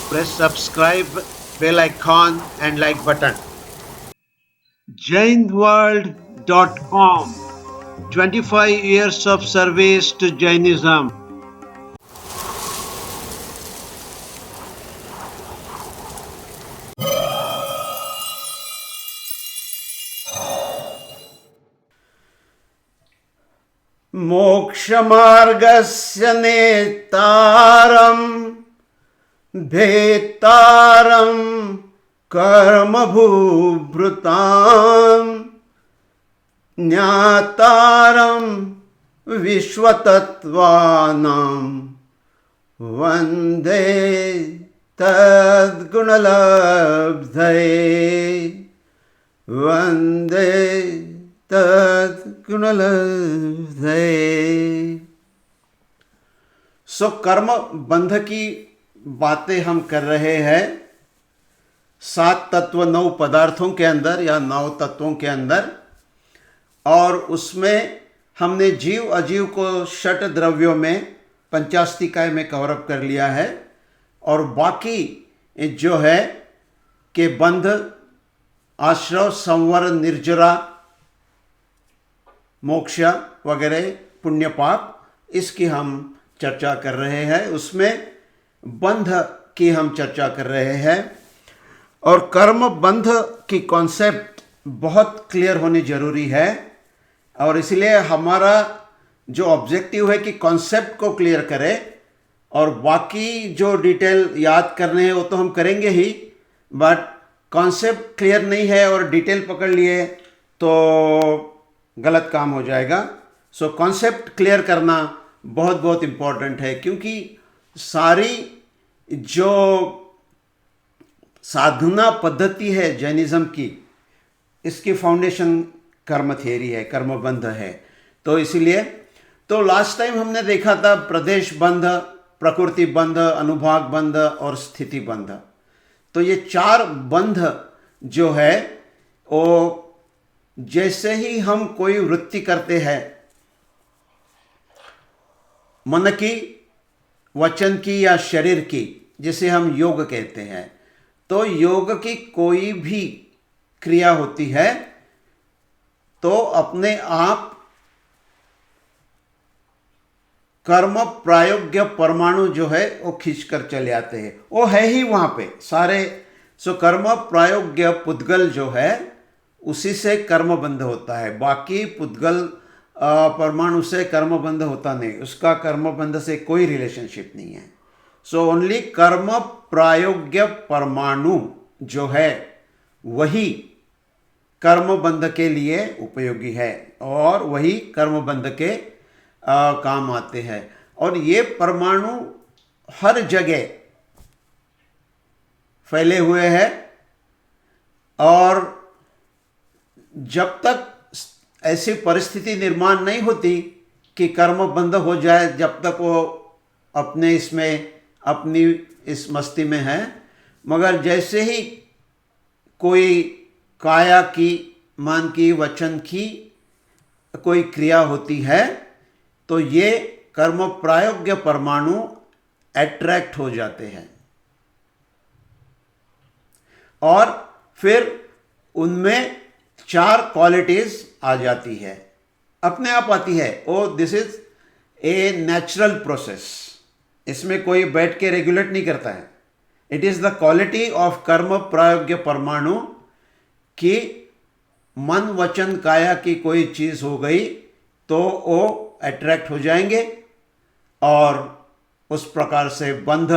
Press subscribe, bell icon and like button. Jainworld.com 25 years of service to Jainism. मोक्षमार्गस्य नेतारं भेत्तारं कर्मभूभृतां ज्ञातारं विश्वतत्त्वानां वन्दे तद्गुणलब्धये वन्दे तद्गुणलब्धये। सो कर्म बंध की बातें हम कर रहे हैं 7 तत्व 9 पदार्थों के अंदर या 9 तत्वों के अंदर, और उसमें हमने जीव अजीव को षट द्रव्यों में पंचास्तिकाय में कवरअप कर लिया है, और बाकी जो है कि बंध, आश्रव, संवर, निर्जरा, मोक्ष वगैरह, पुण्य पाप, इसकी हम चर्चा कर रहे हैं। उसमें बंध की हम चर्चा कर रहे हैं, और कर्म बंध की कॉन्सेप्ट बहुत क्लियर होनी जरूरी है, और इसलिए हमारा जो ऑब्जेक्टिव है कि कॉन्सेप्ट को क्लियर करें, और बाकी जो डिटेल याद करने हैं वो तो हम करेंगे ही, बट कॉन्सेप्ट क्लियर नहीं है और डिटेल पकड़ लिए तो गलत काम हो जाएगा। सो कॉन्सेप्ट क्लियर करना बहुत बहुत इम्पोर्टेंट है, क्योंकि सारी जो साधना पद्धति है जैनिज्म की, इसकी फाउंडेशन कर्म थियरी है, कर्मबंध है। तो इसीलिए तो लास्ट टाइम हमने देखा था प्रदेश बंध, प्रकृति बंध, अनुभाग बंध और स्थिति बंध। तो ये 4 बंध जो है वो जैसे ही हम कोई वृत्ति करते हैं, मन की, वचन की या शरीर की, जिसे हम योग कहते हैं, तो योग की कोई भी क्रिया होती है तो अपने आप कर्म प्रायोग्य परमाणु जो है वो खींचकर चले आते हैं, वो है ही वहां पे सारे। सो कर्म प्रायोग्य पुद्गल जो है उसी से कर्म बंध होता है, बाकी पुद्गल परमाणु से कर्म बंध होता नहीं, उसका कर्म बंध से कोई रिलेशनशिप नहीं है। सो ओनली कर्म प्रायोग्य परमाणु जो है वही कर्म बंध के लिए उपयोगी है, और वही कर्म बंध के काम आते हैं। और ये परमाणु हर जगह फैले हुए हैं, और जब तक ऐसी परिस्थिति निर्माण नहीं होती कि कर्म बंद हो जाए, जब तक वो अपने इसमें, अपनी इस मस्ती में है, मगर जैसे ही कोई काया की, मन की, वचन की कोई क्रिया होती है तो ये कर्म प्रायोग्य परमाणु अट्रैक्ट हो जाते हैं, और फिर उनमें 4 क्वालिटीज आ जाती है, अपने आप आती है। Oh this is a natural process, इसमें कोई बैठ के रेगुलेट नहीं करता है। It is the quality of karma प्रायोग्य परमाणु कि मन, वचन, काया की कोई चीज हो गई तो वो अट्रैक्ट हो जाएंगे, और उस प्रकार से बंध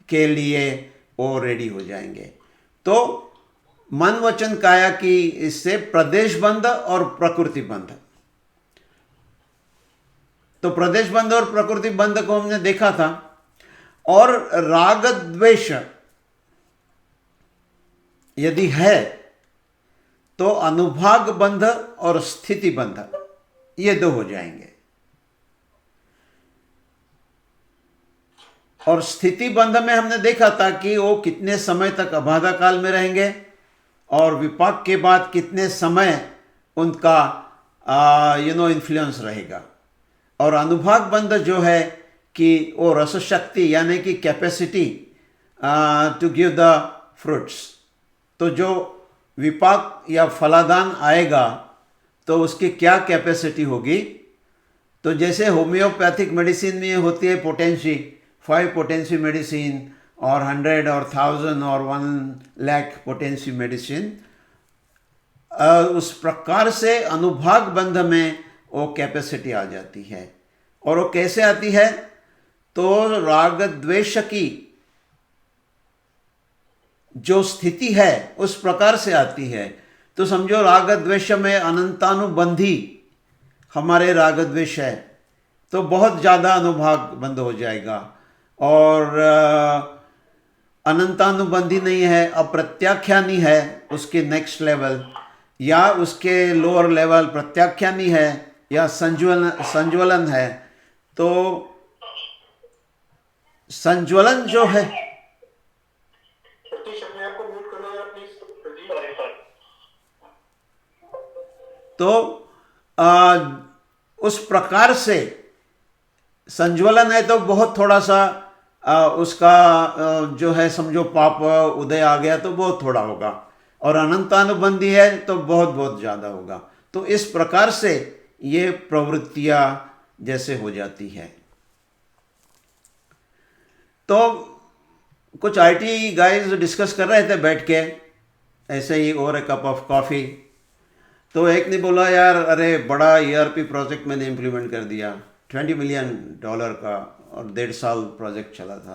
के लिए वो रेडी हो जाएंगे। तो मन, वचन, काया की इससे प्रदेश बंध और प्रकृति बंध। तो प्रदेश बंध और प्रकृति बंध को हमने देखा था, और राग द्वेष यदि है तो अनुभाग बंध और स्थिति बंध, ये 2 हो जाएंगे। और स्थिति बंध में हमने देखा था कि वो कितने समय तक अबाधा काल में रहेंगे, और विपाक के बाद कितने समय उनका इन्फ्लुएंस रहेगा। और अनुभाग बंध जो है कि वो रस शक्ति यानी कि capacity to give the fruits. तो जो विपाक या फलादान आएगा तो उसकी क्या कैपेसिटी होगी। तो जैसे होम्योपैथिक मेडिसिन में होती है पोटेंसी, 5 पोटेंसी मेडिसिन और 100 और 1000 और 1 लाख पोटेंसी मेडिसिन, उस प्रकार से अनुभाग बंध में वो कैपेसिटी आ जाती है। और वो कैसे आती है, तो राग द्वेष की जो स्थिति है उस प्रकार से आती है। तो समझो राग द्वेष में अनंतानुबंधी हमारे राग द्वेष है तो बहुत ज़्यादा अनुभाग बंद हो जाएगा। और अनंतानुबंधी नहीं है, अप्रत्याख्यानी है उसके नेक्स्ट लेवल, या उसके लोअर लेवल प्रत्याख्यानी है या संज्वलन है। तो संज्वलन जो है, तो उस प्रकार से संज्वलन है तो बहुत थोड़ा सा उसका जो है समझो पाप उदय आ गया तो बहुत थोड़ा होगा, और अनंतानुबंधी है तो बहुत बहुत ज़्यादा होगा। तो इस प्रकार से ये प्रवृत्तियाँ जैसे हो जाती है। तो कुछ आईटी गाइज डिस्कस कर रहे थे बैठ के ऐसे ही over a cup of coffee. तो एक ने बोला यार अरे बड़ा ईआरपी प्रोजेक्ट मैंने इम्प्लीमेंट कर दिया $20 मिलियन का, और 1.5 साल प्रोजेक्ट चला था।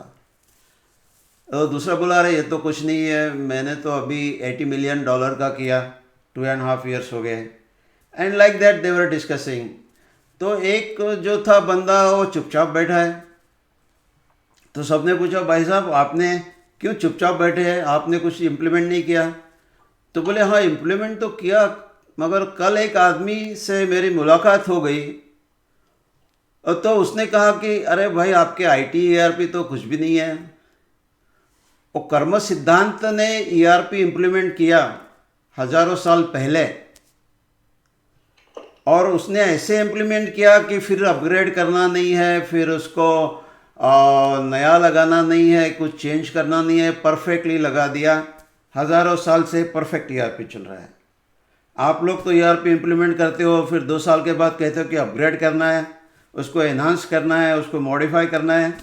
तो दूसरा बोला अरे ये तो कुछ नहीं है, मैंने तो अभी $80 मिलियन का किया, 2.5 years हो गए। And like that they were discussing. तो एक जो था बंदा वो चुपचाप बैठा है। तो सबने पूछा भाई साहब आपने क्यों चुपचाप बैठे हैं, आपने कुछ इम्प्लीमेंट नहीं किया। तो बोले हाँ इम्प्लीमेंट तो किया, मगर कल एक आदमी से मेरी मुलाकात हो गई तो उसने कहा कि अरे भाई आपके आईटी ईआरपी तो कुछ भी नहीं है। वो कर्म सिद्धांत ने ईआरपी इम्प्लीमेंट किया हजारों साल पहले, और उसने ऐसे इम्प्लीमेंट किया कि फिर अपग्रेड करना नहीं है, फिर उसको नया लगाना नहीं है, कुछ चेंज करना नहीं है, परफेक्टली लगा दिया। हजारों साल से परफेक्ट ईआरपी चल रहा है। आप लोग तो ईआरपी इम्प्लीमेंट करते हो, फिर 2 साल के बाद कहते हो कि अपग्रेड करना है, उसको एनहांस करना है, उसको मॉडिफाई करना है।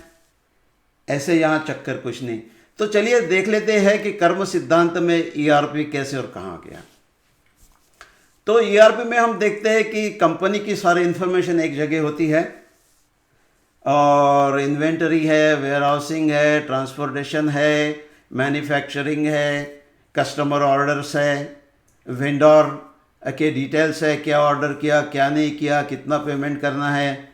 ऐसे यहाँ चक्कर कुछ नहीं। तो चलिए देख लेते हैं कि कर्म सिद्धांत में ईआरपी कैसे और कहाँ गया। तो ईआरपी में हम देखते हैं कि कंपनी की सारी इंफॉर्मेशन एक जगह होती है, और इन्वेंटरी है, वेयरहाउसिंग है, ट्रांसपोर्टेशन है, मैन्युफैक्चरिंग है, कस्टमर ऑर्डर्स है, वेंडर के डिटेल्स है, क्या ऑर्डर किया क्या नहीं किया, कितना पेमेंट करना है,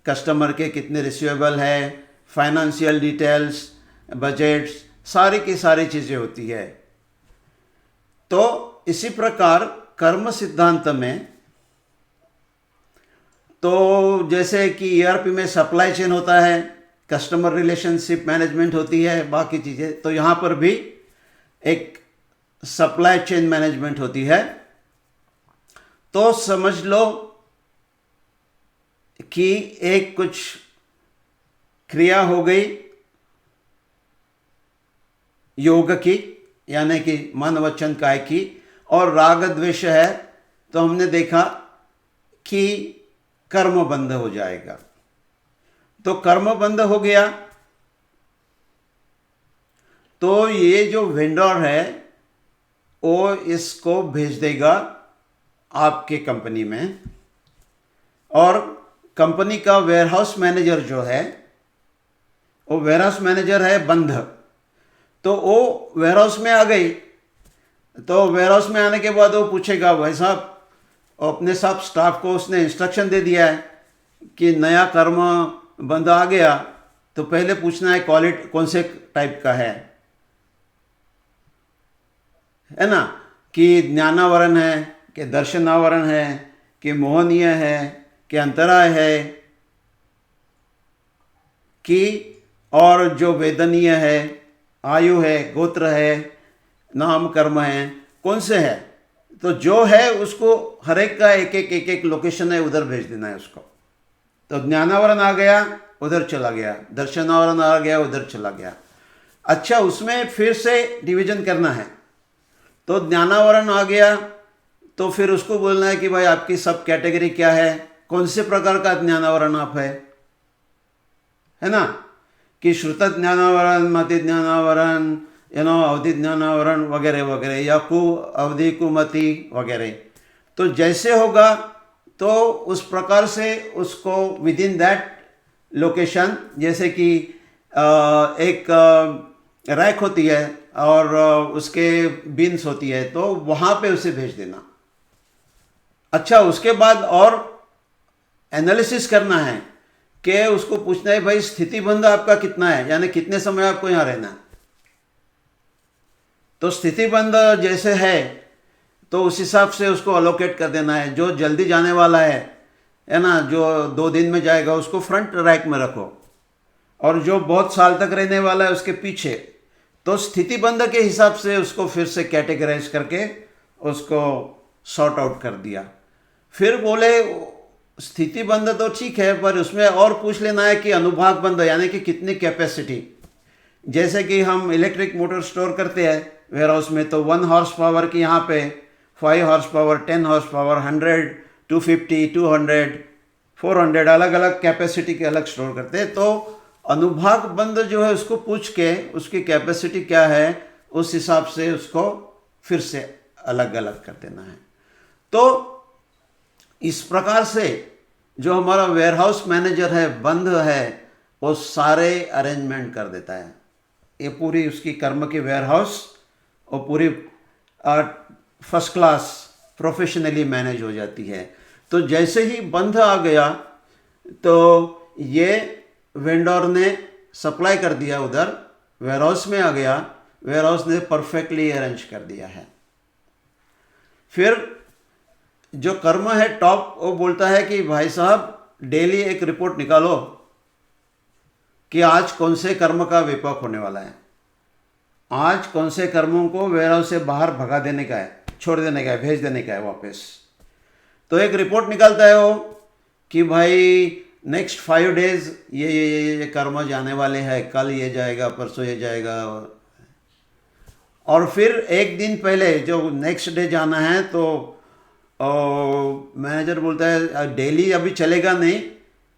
कस्टमर के कितने रिसीवेबल है, फाइनेंशियल डिटेल्स, बजट्स, सारी की सारी चीज़ें होती है। तो इसी प्रकार कर्म सिद्धांत में तो जैसे कि ईआरपी में सप्लाई चेन होता है, कस्टमर रिलेशनशिप मैनेजमेंट होती है, बाकी चीज़ें, तो यहाँ पर भी एक सप्लाई चेन मैनेजमेंट होती है। तो समझ लो कि एक कुछ क्रिया हो गई योग की, यानी कि मन वचन काय की, और राग द्वेष है तो हमने देखा कि कर्म बंद हो जाएगा। तो कर्म बंद हो गया तो ये जो वेंडर है वो इसको भेज देगा आपके कंपनी में, और कंपनी का वेयरहाउस मैनेजर जो है वो वेयरहाउस मैनेजर है बंध। तो वो वेयरहाउस में आ गई, तो वेयरहाउस में आने के बाद वो पूछेगा भाई साहब, अपने सब स्टाफ को उसने इंस्ट्रक्शन दे दिया है कि नया कर्म बंद आ गया, तो पहले पूछना है क्वालिटी कौन से टाइप का है ना, कि ज्ञानावरण है कि दर्शनावरण है कि मोहनीय है कि अंतराय है कि और जो वेदनीय है, आयु है, गोत्र है, नाम कर्म है, कौन से है। तो जो है उसको हर एक का एक लोकेशन है, उधर भेज देना है उसको। तो ज्ञानावरण आ गया उधर चला गया, दर्शनावरण आ गया उधर चला गया। अच्छा, उसमें फिर से डिवीजन करना है। तो ज्ञानावरण आ गया, तो फिर उसको बोलना है कि भाई आपकी सब कैटेगरी क्या है, कौन से प्रकार का ज्ञानावरण आप है ना, कि श्रुत ज्ञानावरण, मति ज्ञानावरण, अवधि ज्ञानावरण वगैरह वगैरह, या अवधि कुमति वगैरह। तो जैसे होगा तो उस प्रकार से उसको विद इन दैट लोकेशन, जैसे कि एक रैक होती है और उसके बिन्स होती है, तो वहाँ पे उसे भेज देना। अच्छा, उसके बाद और एनालिसिस करना है कि उसको पूछना है भाई स्थितिबंध आपका कितना है, यानी कितने समय आपको यहाँ रहना है। तो स्थितिबंध जैसे है तो उस हिसाब से उसको अलोकेट कर देना है। जो जल्दी जाने वाला है ना, जो 2 दिन में जाएगा उसको फ्रंट रैक में रखो, और जो बहुत साल तक रहने वाला है उसके पीछे। तो स्थितिबंध के हिसाब से उसको फिर से कैटेगराइज करके उसको सॉर्ट आउट कर दिया। फिर बोले स्थितिबंध तो ठीक है, पर उसमें और पूछ लेना है कि अनुभाग बंध, यानी कि कितनी कैपेसिटी। जैसे कि हम इलेक्ट्रिक मोटर स्टोर करते हैं वेयर हाउस में, तो 1 हॉर्स पावर की यहाँ पे 5 हॉर्स पावर, 10 हॉर्स पावर, 100, 250, 200, 400 अलग अलग कैपेसिटी के अलग स्टोर करते हैं। तो अनुभाग बंध जो है उसको पूछ के उसकी कैपेसिटी क्या है, उस हिसाब से उसको फिर से अलग अलग कर देना है। तो इस प्रकार से जो हमारा वेयरहाउस मैनेजर है, बंध है, वो सारे अरेंजमेंट कर देता है। ये पूरी उसकी कर्म की वेयरहाउस और पूरी फर्स्ट क्लास प्रोफेशनली मैनेज हो जाती है। तो जैसे ही बंध आ गया तो ये वेंडर ने सप्लाई कर दिया, उधर वेयरहाउस में आ गया, वेयरहाउस ने परफेक्टली अरेंज कर दिया है। फिर जो कर्म है टॉप, वो बोलता है कि भाई साहब डेली एक रिपोर्ट निकालो कि आज कौन से कर्म का विपाक होने वाला है, आज कौन से कर्मों को वेयरहाउस से बाहर भगा देने का है, छोड़ देने का है, भेज देने का है वापस। तो एक रिपोर्ट निकालता है वो कि भाई नेक्स्ट 5 डेज ये कर्म जाने वाले हैं, कल ये जाएगा, परसों ये जाएगा। और फिर एक दिन पहले जो नेक्स्ट डे जाना है, तो मैनेजर बोलता है डेली अभी चलेगा नहीं,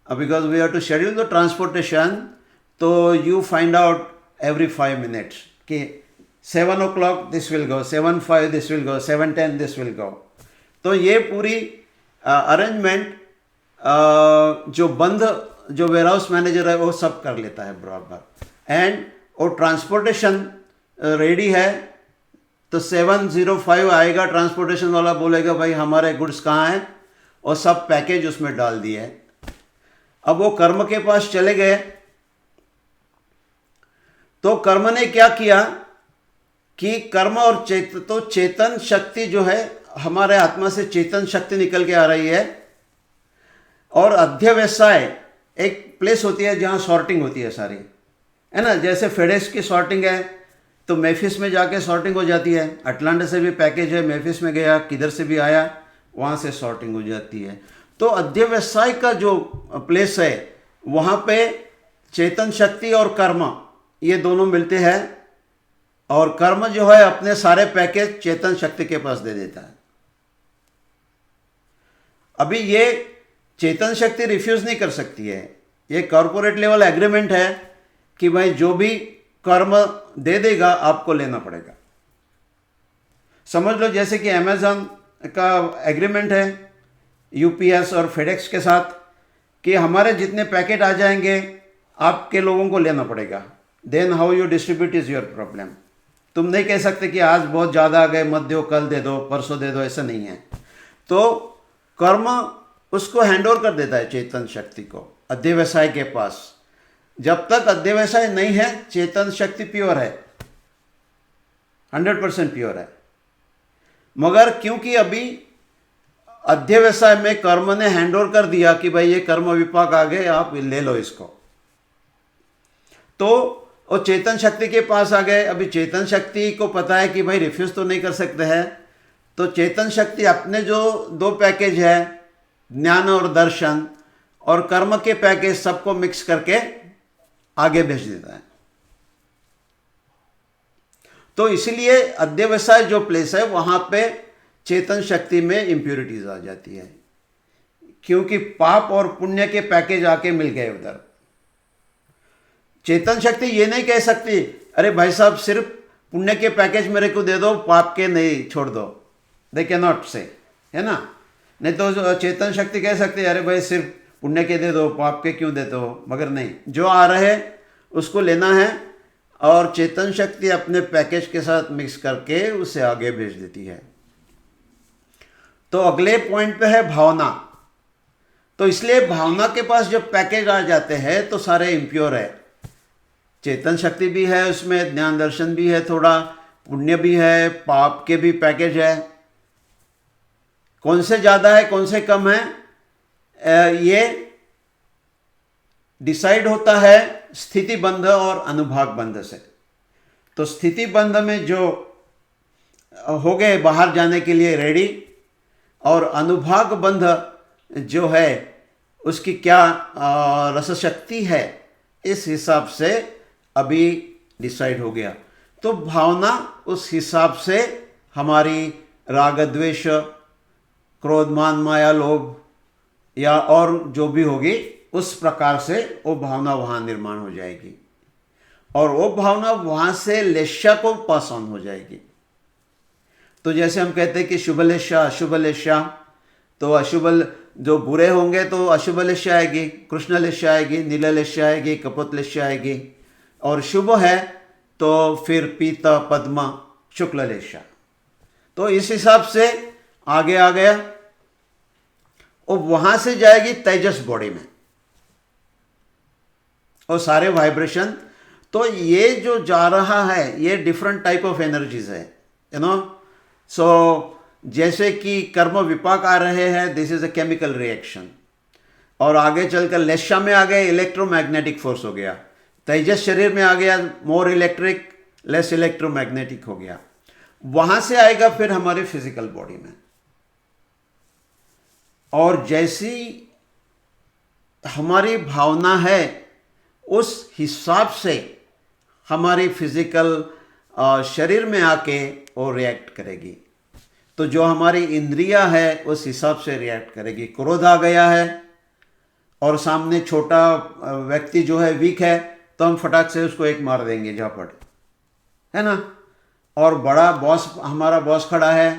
because we have to schedule the transportation, तो you find out every 5 minutes कि 7 o'clock this will go, 7:05 this will go, 7:10 this will go. तो ये पूरी अरेंजमेंट जो बंध जो वेयरहाउस मैनेजर है वो सब कर लेता है बराबर। एंड वो ट्रांसपोर्टेशन रेडी है, तो 7:05 आएगा, ट्रांसपोर्टेशन वाला बोलेगा भाई हमारे गुड्स कहाँ हैं, और सब पैकेज उसमें डाल दिए हैं। अब वो कर्म के पास चले गए, तो कर्म ने क्या किया कि कर्म और तो चेतन शक्ति जो है, हमारे आत्मा से चेतन शक्ति निकल के आ रही है, और अध्यवसाय एक प्लेस होती है जहाँ सॉर्टिंग होती है सारी, है ना। जैसे फेडेक्स की सॉर्टिंग है तो मेफिस में जाके सॉर्टिंग हो जाती है, अटलांटा से भी पैकेज है, मेफिस में गया, किधर से भी आया, वहाँ से सॉर्टिंग हो जाती है। तो अध्यवसाय का जो प्लेस है वहाँ पे चेतन शक्ति और कर्म ये दोनों मिलते हैं, और कर्म जो है अपने सारे पैकेज चेतन शक्ति के पास दे देता है। अभी ये चेतन शक्ति रिफ्यूज नहीं कर सकती है, ये कॉर्पोरेट लेवल एग्रीमेंट है कि भाई जो भी कर्म दे देगा आपको लेना पड़ेगा। समझ लो जैसे कि अमेज़न का एग्रीमेंट है यूपीएस और फेडेक्स के साथ कि हमारे जितने पैकेट आ जाएंगे आपके लोगों को लेना पड़ेगा। Then how you distribute is your problem. तुम नहीं कह सकते कि आज बहुत ज़्यादा आ गए, मत दो, कल दे दो, परसों दे दो, ऐसा नहीं है। तो कर्म उसको हैंड ओवर कर देता है चेतन शक्ति को अध्यवसाय के पास। जब तक अध्यवसाय नहीं है चेतन शक्ति प्योर है, 100% प्योर है। मगर क्योंकि अभी अध्यवसाय में कर्म ने हैंड ओवर कर दिया कि भाई ये कर्म विपाक आ गए, आप ले लो इसको, तो वो चेतन शक्ति के पास आ गए। अभी चेतन शक्ति को पता है कि भाई रिफ्यूज तो नहीं कर सकते हैं, तो चेतन शक्ति अपने जो 2 पैकेज है, ज्ञान और दर्शन और कर्म के पैकेज, सबको मिक्स करके आगे भेज देता है। तो इसलिए अध्यवसाय जो प्लेस है वहां पे चेतन शक्ति में इम्प्योरिटीज आ जाती है, क्योंकि पाप और पुण्य के पैकेज आके मिल गए उधर। चेतन शक्ति ये नहीं कह सकती अरे भाई साहब सिर्फ पुण्य के पैकेज मेरे को दे दो, पाप के नहीं छोड़ दो। दे कैन नॉट से, है ना। नहीं तो चेतन शक्ति कह सकती है अरे भाई सिर्फ पुण्य के दे दो, पाप के क्यों देते हो। मगर नहीं, जो आ रहे उसको लेना है और चेतन शक्ति अपने पैकेज के साथ मिक्स करके उसे आगे भेज देती है। तो अगले पॉइंट पे है भावना। तो इसलिए भावना के पास जब पैकेज आ जाते हैं तो सारे इम्प्योर है। चेतन शक्ति भी है उसमें, ज्ञान दर्शन भी है, थोड़ा पुण्य भी है, पाप के भी पैकेज है। कौन से ज़्यादा है कौन से कम है ये डिसाइड होता है स्थिति बंध और अनुभाग बंध से। तो स्थिति बंध में जो हो गए बाहर जाने के लिए रेडी, और अनुभाग बंध जो है उसकी क्या रस शक्ति है, इस हिसाब से अभी डिसाइड हो गया। तो भावना उस हिसाब से हमारी राग द्वेष, क्रोध मान माया लोभ या और जो भी होगी उस प्रकार से वो भावना वहाँ निर्माण हो जाएगी, और वो भावना वहाँ से लेशा को पास ऑन हो जाएगी। तो जैसे हम कहते हैं कि शुभ लेशा अशुभ लेशा, तो अशुभ जो बुरे होंगे तो अशुभ लेशा आएगी, कृष्ण लेशा आएगी, नील लेशा आएगी, कपोत लेशा आएगी, और शुभ है तो फिर पीता पद्मा शुक्ल लेशा। तो इस हिसाब से आगे आ गया, और वहां से जाएगी तेजस बॉडी में और सारे वाइब्रेशन। तो ये जो जा रहा है ये डिफरेंट टाइप ऑफ एनर्जीज है, यू नो। सो जैसे कि कर्म विपाक आ रहे हैं, this is a chemical reaction, और आगे चलकर लेशा में आ गए, इलेक्ट्रोमैग्नेटिक फोर्स हो गया। तेजस शरीर में आ गया, मोर इलेक्ट्रिक लेस इलेक्ट्रोमैग्नेटिक हो गया। वहां से आएगा फिर हमारे फिजिकल बॉडी में, और जैसी हमारी भावना है उस हिसाब से हमारी फिजिकल शरीर में आके वो रिएक्ट करेगी। तो जो हमारी इंद्रिया है उस हिसाब से रिएक्ट करेगी। क्रोध आ गया है और सामने छोटा व्यक्ति जो है वीक है, तो हम फटाक से उसको एक मार देंगे झापड़, है ना। और बड़ा बॉस, हमारा बॉस खड़ा है,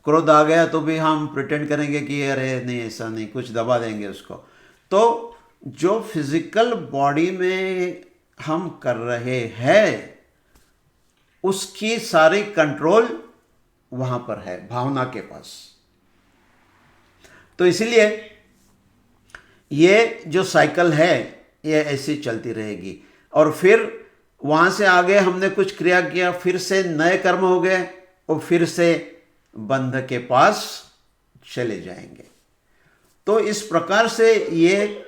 क्रोध आ गया तो भी हम प्रिटेंड करेंगे कि अरे नहीं ऐसा नहीं, कुछ दबा देंगे उसको। तो जो फिजिकल बॉडी में हम कर रहे हैं उसकी सारी कंट्रोल वहां पर है भावना के पास। तो इसलिए ये जो साइकिल है ये ऐसी चलती रहेगी, और फिर वहां से आगे हमने कुछ क्रिया किया, फिर से नए कर्म हो गए और फिर से बंध के पास चले जाएंगे। तो इस प्रकार से ये,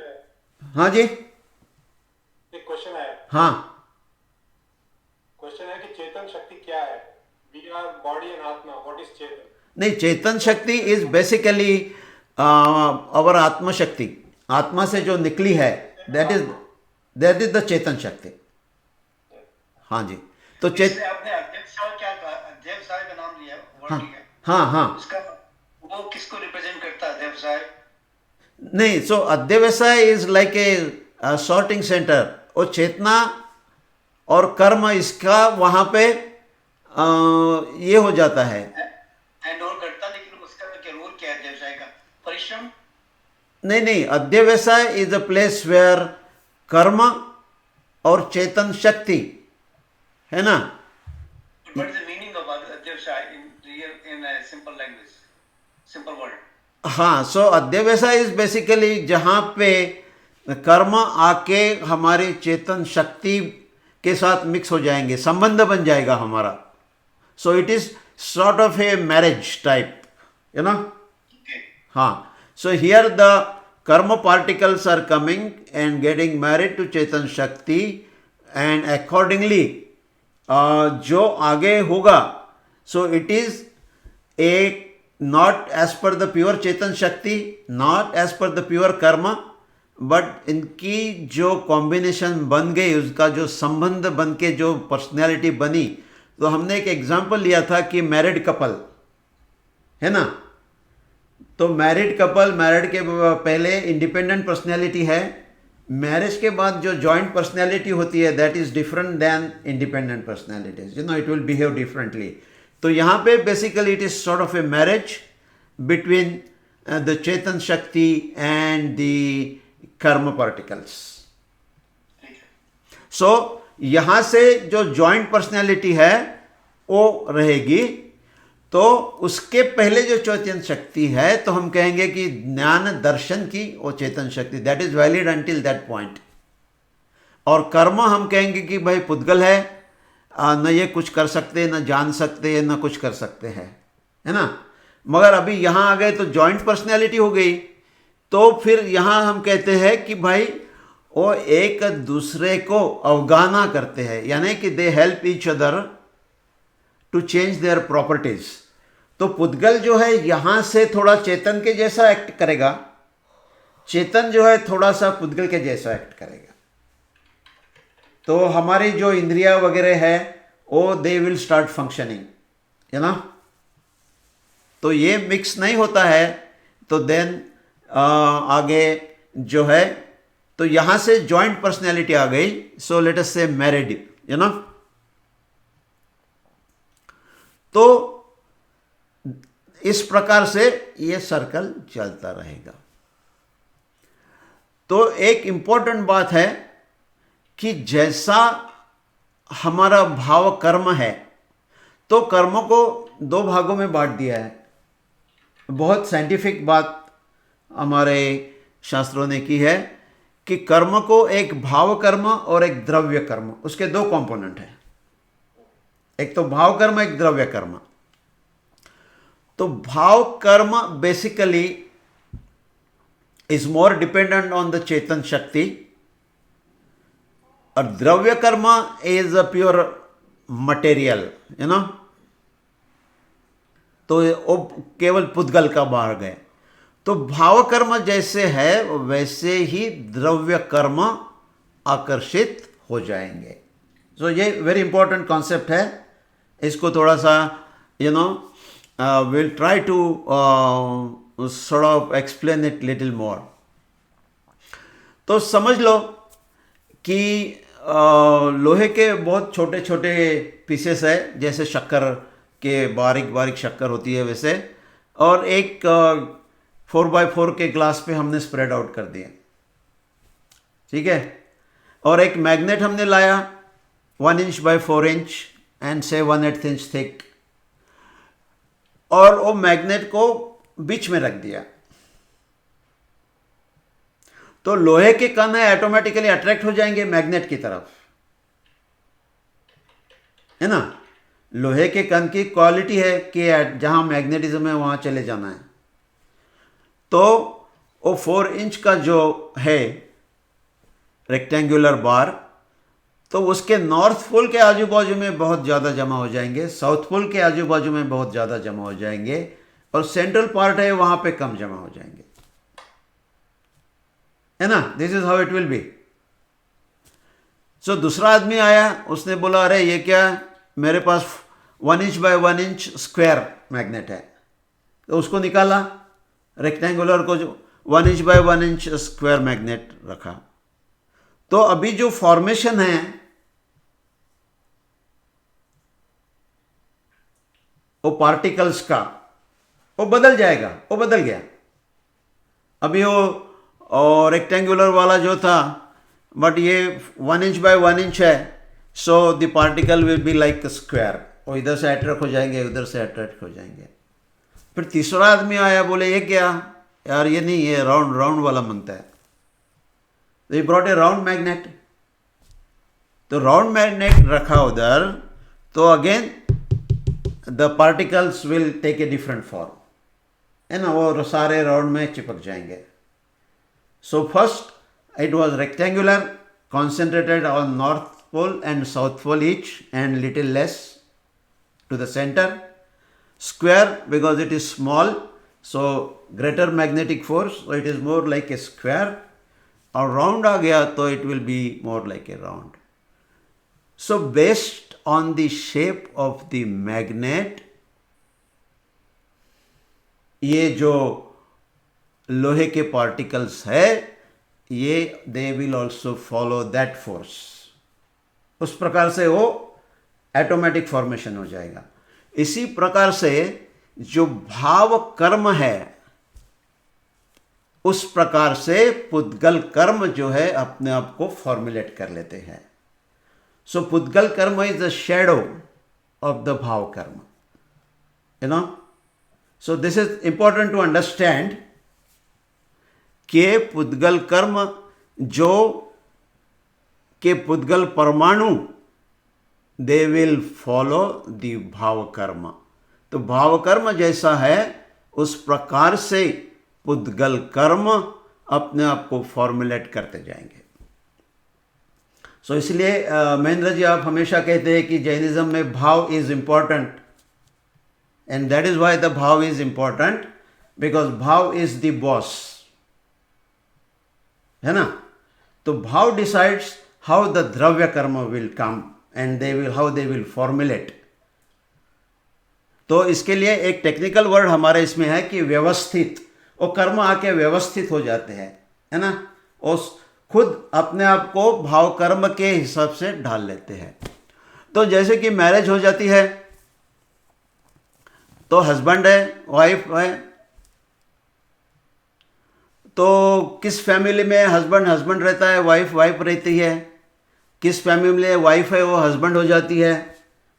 हाँ जी, एक क्वेश्चन है। हाँ, क्वेश्चन है कि चेतन शक्ति क्या है? वी आर बॉडी एंड आत्मा, व्हाट इज चेतन? नहीं, चेतन शक्ति इज बेसिकली अवर आत्म शक्ति, आत्मा से जो निकली है, दैट इज द चेतन शक्ति। हाँ जी। तो आपने अध्यवसाय क्या कहा? अध्यवसाय का नाम लिया, हाँ, ठीक है। हाँ हाँ, उसका वो किसको रिप्रेजेंट करता है अध्यवसाय? नहीं, so adhyavasaya is like a sorting centre. वो चेतना और कर्म इसका वहां पे ये हो जाता है, एंड और करता, लेकिन उसका क्या रोल क्या है अध्यवसाय का? परिश्रम? नहीं, अध्यवसाय इज अ प्लेस वेयर कर्म और चेतन शक्ति, है ना। What is the meaning of अध्यवसाय in a simple language, simple word? हाँ, सो अध्यवसाय इज बेसिकली जहाँ पे कर्म आके हमारी चेतन शक्ति के साथ मिक्स हो जाएंगे, संबंध बन जाएगा हमारा। So it is sort of a marriage type, you know. Okay. हाँ, so here the karma particles are coming and getting married to chetan shakti, and accordingly जो आगे होगा, so it is a not as per the pure chetan shakti, not as per the pure karma, but इनकी जो combination बन गई, उसका जो संबंध बन के जो पर्सनैलिटी बनी, तो हमने एक एग्जाम्पल लिया था कि मैरिड कपल है ना, तो मैरिड कपल, मैरिड के पहले इंडिपेंडेंट पर्सनैलिटी है, मैरिज के बाद जो जॉइंट पर्सनैलिटी होती है that is different than independent personalities, it will behave differently. तो यहाँ पे basically it is sort of a marriage between the chetan shakti and the karma particles. So यहाँ से जो जॉइंट पर्सनैलिटी है वो रहेगी, तो उसके पहले जो चेतन शक्ति है तो हम कहेंगे कि ज्ञान दर्शन की वो चेतन शक्ति, that is valid until that point. और कर्म हम कहेंगे कि भाई पुद्गल है, न ये कुछ कर सकते, न जान सकते, न कुछ कर सकते हैं, है ना। मगर अभी यहाँ आ गए तो जॉइंट पर्सनैलिटी हो गई, तो फिर यहाँ हम कहते हैं कि भाई वो एक दूसरे को अवगाना करते हैं, यानी कि they help each other to change their properties. तो पुद्गल जो है यहाँ से थोड़ा चेतन के जैसा एक्ट करेगा, चेतन जो है थोड़ा सा पुद्गल के जैसा एक्ट करेगा। तो हमारी जो इंद्रिया वगैरह है वो दे विल स्टार्ट फंक्शनिंग, है ना। तो ये मिक्स नहीं होता है, तो देन आगे जो है तो यहाँ से जॉइंट पर्सनैलिटी आ गई, सो लेट अस से मैरिड, है ना। तो इस प्रकार से ये सर्कल चलता रहेगा। तो एक इंपॉर्टेंट बात है कि जैसा हमारा भाव कर्म है, तो कर्म को दो भागों में बांट दिया है। बहुत साइंटिफिक बात हमारे शास्त्रों ने की है कि कर्म को एक भाव कर्म और एक द्रव्य कर्म, उसके दो कंपोनेंट हैं, एक तो भाव कर्म, एक द्रव्य कर्म। तो bhav karma basically is more dependent on the chetan shakti, और द्रव्य कर्म is a pure material, you know. तो वो केवल पुद्गल का भाग है। तो भाव कर्म जैसे है वैसे ही द्रव्य कर्म आकर्षित हो जाएंगे। सो ये वेरी इंपॉर्टेंट कॉन्सेप्ट है, इसको थोड़ा सा will try to sort of explain it little more. तो समझ लो कि लोहे के बहुत छोटे छोटे पीसेस है, जैसे शक्कर के बारीक बारीक शक्कर होती है वैसे, और एक 4x4 के ग्लास पे हमने स्प्रेड आउट कर दिया, ठीक है। और एक मैग्नेट हमने लाया 1 इंच बाय 4 इंच एंड से 1/8 इंच थिक, और वो मैग्नेट को बीच में रख दिया। तो लोहे के कण है ऑटोमेटिकली अट्रैक्ट हो जाएंगे मैग्नेट की तरफ, है ना। लोहे के कण की क्वालिटी है कि जहां मैग्नेटिज्म है वहां चले जाना है। तो वो 4 इंच का जो है रेक्टेंगुलर बार, तो उसके नॉर्थ पोल के आजू बाजू में बहुत ज़्यादा जमा हो जाएंगे, साउथ पोल के आजू बाजू में बहुत ज़्यादा जमा हो जाएंगे, और सेंट्रल पार्ट है वहाँ पे कम जमा हो जाएंगे, है ना। This is how it will be. So दूसरा आदमी आया, उसने बोला अरे ये क्या, मेरे पास 1 inch by 1 inch square magnet है, तो उसको निकाला, रेक्टेंगुलर को जो 1 inch by 1 inch square magnet रखा। तो अभी जो फॉर्मेशन है वो पार्टिकल्स का वो बदल जाएगा, वो बदल गया। अभी वो रेक्टेंगुलर वाला जो था, बट ये 1 इंच बाय 1 इंच है, so the particle will be like square, वो इधर से अट्रैक्ट हो जाएंगे, उधर से अट्रैक्ट हो जाएंगे। फिर तीसरा आदमी आया, बोले ये क्या यार, ये नहीं, ये राउंड राउंड वाला मांगता है। They brought a round magnet, तो राउंड मैग्नेट रखा उधर, तो again the particles will take a different form, है ना, वो सारे राउंड में चिपक जाएंगे। So first it was rectangular, concentrated on north pole and south pole each, and little less to the center. Square because it is small, so greater magnetic force, so it is more like a square. और round आ गया तो it will be more like A round. So based on the shape of the magnet. ये जो लोहे के particles है ये they will also follow that force. उस प्रकार से वो ऑटोमेटिक फॉर्मेशन हो जाएगा. इसी प्रकार से जो भाव कर्म है उस प्रकार से पुद्गल कर्म जो है अपने आप को फॉर्मुलेट कर लेते हैं. सो पुद्गल कर्म is the shadow of the भाव कर्म. You know, so this is important to understand कि पुद्गल कर्म जो के पुद्गल परमाणु दे विल फॉलो द भाव कर्म. तो भाव कर्म जैसा है उस प्रकार से पुद्गल कर्म अपने आप को फॉर्मुलेट करते जाएंगे. सो इसलिए महेंद्र जी आप हमेशा कहते हैं कि जैनिज्म में भाव is important, and that is why the भाव इज इंपॉर्टेंट, बिकॉज भाव इज द बॉस, है ना. तो भाव डिसाइड्स हाउ द द्रव्य कर्म will come and they will how they will formulate. तो इसके लिए एक टेक्निकल वर्ड हमारे इसमें है कि व्यवस्थित. वो कर्म आके व्यवस्थित हो जाते हैं, है ना, उस खुद अपने आप को भाव कर्म के हिसाब से ढाल लेते हैं. तो जैसे कि मैरिज हो जाती है तो हस्बैंड है, वाइफ है, तो किस फैमिली में हस्बैंड हस्बैंड रहता है, वाइफ वाइफ रहती है. किस फैमिली में वाइफ है वो हस्बैंड हो जाती है,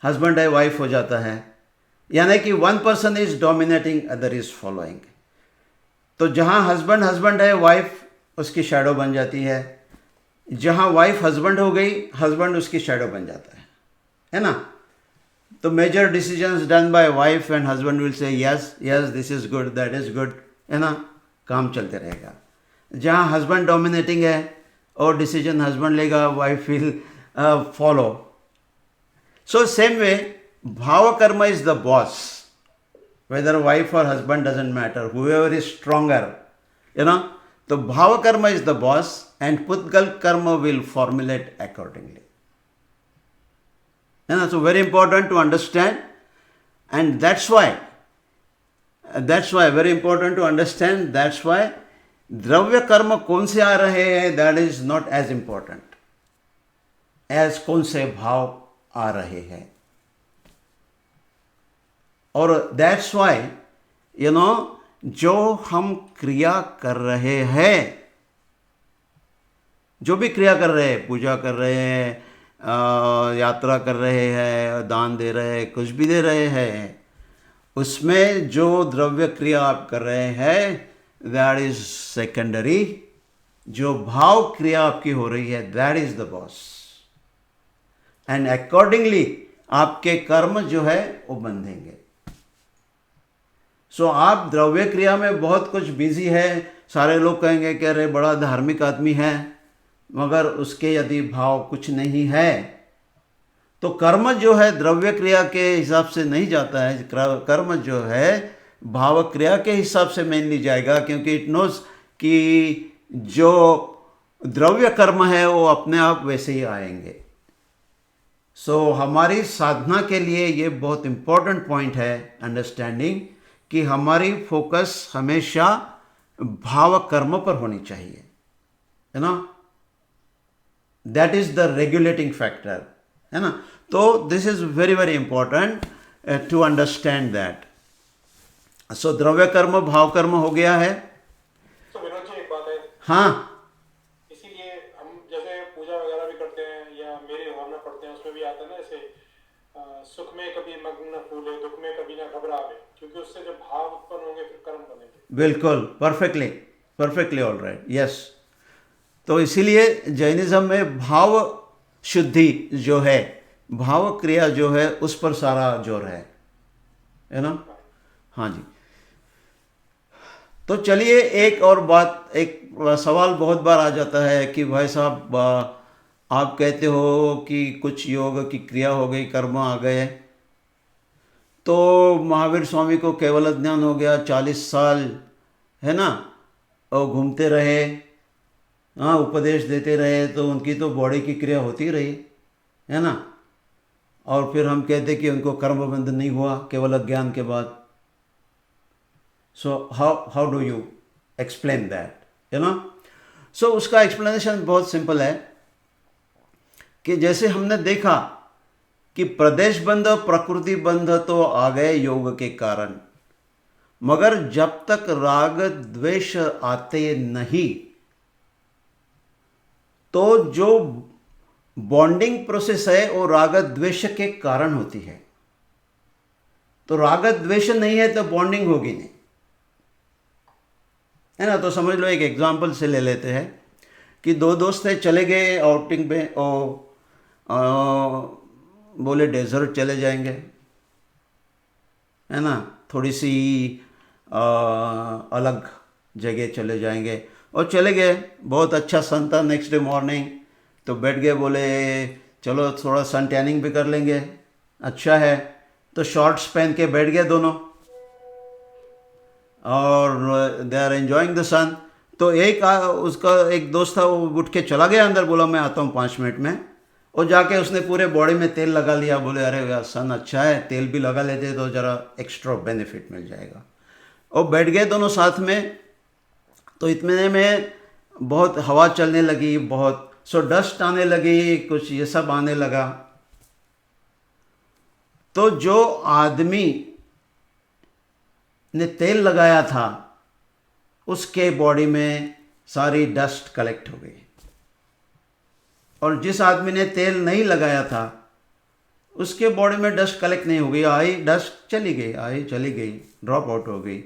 हस्बैंड है वाइफ हो जाता है. यानी कि one person is dominating, other is following. तो जहां हस्बैंड हस्बैंड है वाइफ उसकी शैडो बन जाती है. जहां वाइफ हस्बैंड हो गई हस्बैंड उसकी शैडो बन जाता है ना. तो major decisions done by wife and husband will say yes yes this is good, that is good, है ना, काम चलते रहेगा. जहां हस्बैंड डोमिनेटिंग है और डिसीजन हस्बैंड लेगा, wife will follow. So same way भाव कर्म is the boss. Whether wife or husband doesn't matter, whoever is stronger, you know. So bhava karma is the boss and pudgal karma will formulate accordingly. And that's very important to understand, and that's why very important to understand. That's why द्रव्य कर्म कौन से आ रहे हैं that is not as important as कौन से भाव आ रहे हैं. और दैट्स वाई यू नो जो हम क्रिया कर रहे हैं, जो भी क्रिया कर रहे हैं, पूजा कर रहे हैं, यात्रा कर रहे हैं, दान दे रहे हैं, कुछ भी दे रहे हैं, उसमें जो द्रव्य क्रिया आप कर रहे हैं दैट इज सेकेंडरी. जो भाव क्रिया आपकी हो रही है that is the boss, and accordingly आपके कर्म जो है वो बंधेंगे. सो आप द्रव्य क्रिया में बहुत कुछ बिजी है. सारे लोग कहेंगे कि अरे बड़ा धार्मिक आदमी है, मगर उसके यदि भाव कुछ नहीं है तो कर्म जो है द्रव्य क्रिया के हिसाब से नहीं जाता है. कर्म जो है भाव क्रिया के हिसाब से मेनली जाएगा, क्योंकि इट नोज कि जो द्रव्य कर्म है वो अपने आप वैसे ही आएंगे. सो हमारी साधना के लिए ये बहुत इंपॉर्टेंट पॉइंट है अंडरस्टैंडिंग कि हमारी फोकस हमेशा भाव कर्म पर होनी चाहिए, है ना. That is the regulating factor, है ना. तो this is very very important to understand that. So द्रव्य कर्म भाव कर्म हो गया है. तो विनोद जी एक बात है. हाँ, इसीलिए हम जैसे पूजा वगैरह भी करते हैं या मेरे होम में पढ़ते हैं, उसमें भी आता है ना ऐसे सुख में कभी मग्न न फूले, दुख में कभी ना घबरावे, क्योंकि उससे जब भाव उत्पन्न होंगे फिर कर्म बनेंगे. बिल्कुल, परफेक्टली ऑल राइट, यस. तो इसीलिए जैनिज्म में भाव शुद्धि जो है, भाव क्रिया जो है उस पर सारा जोर है ना. हाँ जी. तो चलिए एक और बात, एक सवाल बहुत बार आ जाता है कि भाई साहब आप कहते हो कि कुछ योग की क्रिया हो गई, कर्म आ गए, तो महावीर स्वामी को केवल ज्ञान हो गया, 40 साल, है ना, और घूमते रहे, हाँ, उपदेश देते रहे, तो उनकी तो बॉडी की क्रिया होती रही, है ना. और फिर हम कहते कि उनको कर्मबंध नहीं हुआ केवल अज्ञान के बाद। So how do you explain that, you know? So उसका एक्सप्लेनेशन बहुत सिंपल है कि जैसे हमने देखा कि प्रदेश बंध और प्रकृति बंध तो आ गए योग के कारण, मगर जब तक राग द्वेष आते नहीं तो जो बॉन्डिंग प्रोसेस है वो राग द्वेष के कारण होती है। तो राग द्वेष नहीं है तो बॉन्डिंग होगी नहीं, है ना? तो समझ लो, एक एग्जांपल से ले लेते हैं कि दो दोस्त थे, चले गए आउटिंग पे और बोले डेजर्ट चले जाएंगे, है ना, थोड़ी सी अलग जगह चले जाएंगे। और चले गए, बहुत अच्छा सन था नेक्स्ट डे मॉर्निंग, तो बैठ गए, बोले चलो थोड़ा सन टैनिंग भी कर लेंगे, अच्छा है। तो शॉर्ट्स पहन के बैठ गए दोनों और दे आर एंजॉइंग द सन। तो उसका एक दोस्त था, वो उठ के चला गया अंदर, बोला मैं आता हूँ 5 मिनट में। और जाके उसने पूरे बॉडी में तेल लगा लिया, बोले अरे यार सन अच्छा है, तेल भी लगा लेते तो ज़रा एक्स्ट्रा बेनिफिट मिल जाएगा। और बैठ गए दोनों साथ में। तो इतने में बहुत हवा चलने लगी, बहुत सो डस्ट आने लगी, कुछ ये सब आने लगा। तो जो आदमी ने तेल लगाया था उसके बॉडी में सारी डस्ट कलेक्ट हो गई, और जिस आदमी ने तेल नहीं लगाया था उसके बॉडी में डस्ट कलेक्ट नहीं हो गई, आई डस्ट चली गई, आई चली गई, ड्रॉप आउट हो गई।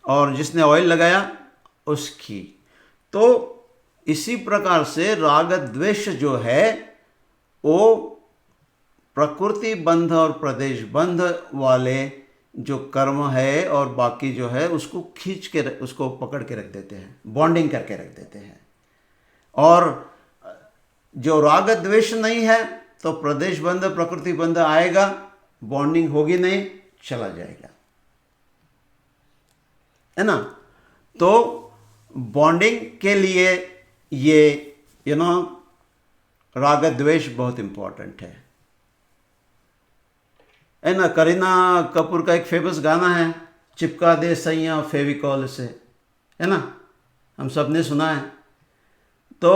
और जिसने ऑयल लगाया उसकी। तो इसी प्रकार से राग द्वेष जो है वो प्रकृति बंध और प्रदेश बंध वाले जो कर्म है और बाकी जो है उसको खींच के, उसको पकड़ के रख देते हैं, बॉन्डिंग करके रख देते हैं। और जो राग द्वेष नहीं है तो प्रदेश बंध प्रकृति बंध आएगा, बॉन्डिंग होगी नहीं, चला जाएगा, है ना? तो बॉन्डिंग के लिए ये राग द्वेष बहुत इंपॉर्टेंट है ना? करीना कपूर का एक फेमस गाना है, चिपका दे सैया फेविकॉल से, है ना, हम सब ने सुना है। तो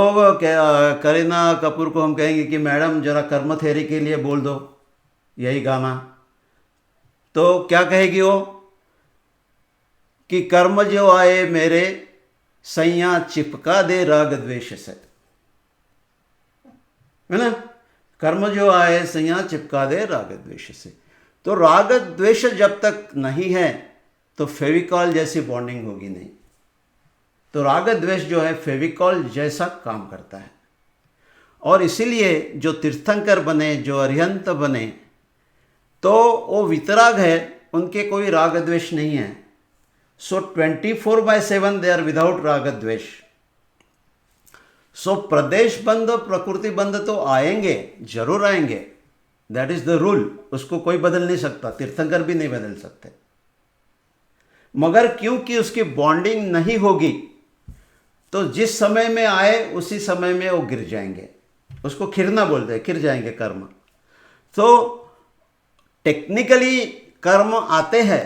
करीना कपूर को हम कहेंगे कि मैडम जरा कर्म थेरी के लिए बोल दो यही गाना, तो क्या कहेगी वो कि कर्म जो आए मेरे सैया चिपका दे राग द्वेष से, है ना? कर्म जो आए सैया चिपका दे राग द्वेष से। तो राग द्वेष जब तक नहीं है तो फेविकॉल जैसी बॉन्डिंग होगी नहीं। तो राग द्वेष जो है फेविकॉल जैसा काम करता है। और इसीलिए जो तीर्थंकर बने, जो अरिहंत बने, तो वो वितराग है, उनके कोई राग द्वेष नहीं है। सो 24/7 दे आर विदाउट राग द्वेष। सो प्रदेश बंध प्रकृति बंध तो आएंगे, जरूर आएंगे, दैट इज द रूल, उसको कोई बदल नहीं सकता, तीर्थंकर भी नहीं बदल सकते। मगर क्योंकि उसकी बॉन्डिंग नहीं होगी तो जिस समय में आए उसी समय में वो गिर जाएंगे, उसको खिरना बोलते हैं, गिर जाएंगे कर्म। तो टेक्निकली कर्म आते हैं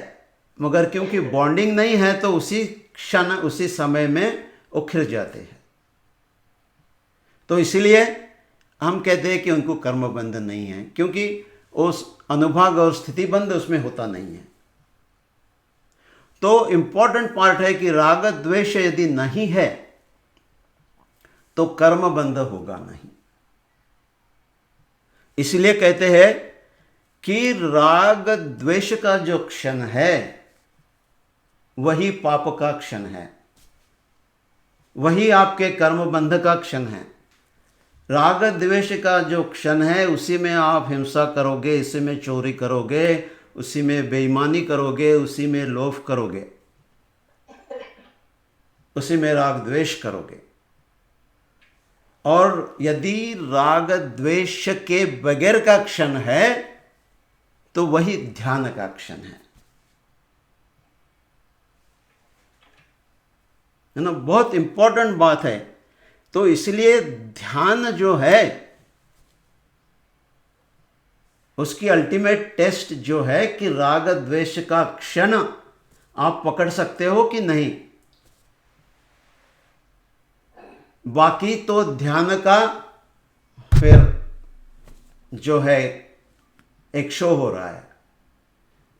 मगर क्योंकि बॉन्डिंग नहीं है तो उसी क्षण उसी समय में वो खिर जाते हैं। तो इसीलिए हम कहते हैं कि उनको कर्म बंधन नहीं है, क्योंकि उस अनुभाग और स्थिति बंध उसमें होता नहीं है। तो इंपॉर्टेंट पार्ट है कि राग द्वेष यदि नहीं है तो कर्म बंध होगा नहीं। इसलिए कहते हैं कि राग द्वेष का जो क्षण है वही पाप का क्षण है, वही आपके कर्म बंध का क्षण है। राग द्वेष का जो क्षण है उसी में आप हिंसा करोगे, इसी में चोरी करोगे, उसी में बेईमानी करोगे, उसी में लोभ करोगे, उसी में राग द्वेष करोगे। और यदि राग द्वेष के बगैर का क्षण है तो वही ध्यान का क्षण है ना? बहुत इंपॉर्टेंट बात है। तो इसलिए ध्यान जो है उसकी अल्टीमेट टेस्ट जो है कि राग द्वेष का क्षण आप पकड़ सकते हो कि नहीं। बाकी तो ध्यान का फिर जो है एक शो हो रहा है।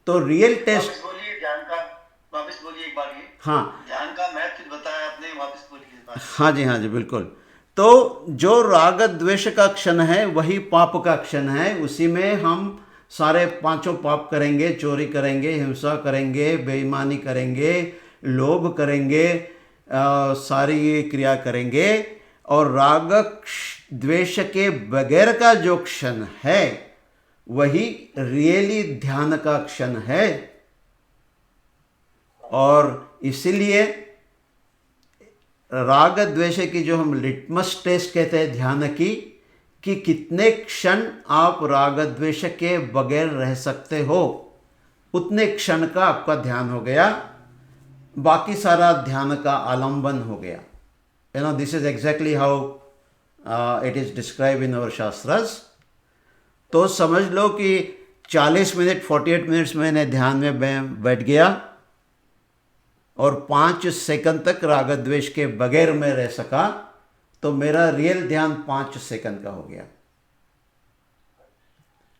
तो रियल टेस्ट, वापस बोलिए ध्यान का, वापस बोलिए एक बार ये। हाँ ध्यान का महत्व बताया आपने, वापस बोलिए इस बार। हाँ जी बिल्कुल। तो जो राग द्वेष का क्षण है वही पाप का क्षण है। उसी में हम सारे पांचों पाप करेंगे, चोरी करेंगे, हिंसा करेंगे, बेईमानी करेंगे, लोभ करेंगे, सारी ये क्रिया करेंगे। और राग द्वेष के बगैर का जो क्षण है वही रियली ध्यान का क्षण है। और इसीलिए राग द्वेष की जो हम लिटमस टेस्ट कहते हैं ध्यान की, कि कितने क्षण आप राग द्वेष के बगैर रह सकते हो, उतने क्षण का आपका ध्यान हो गया, बाकी सारा ध्यान का आलंबन हो गया। This is exactly how it is describe in our shastras. तो समझ लो कि 40 मिनट 48 मिनट्स मैंने ध्यान में बैठ गया और 5 सेकंड तक राग द्वेष के बगैर मैं रह सका, तो मेरा रियल ध्यान 5 सेकंड का हो गया।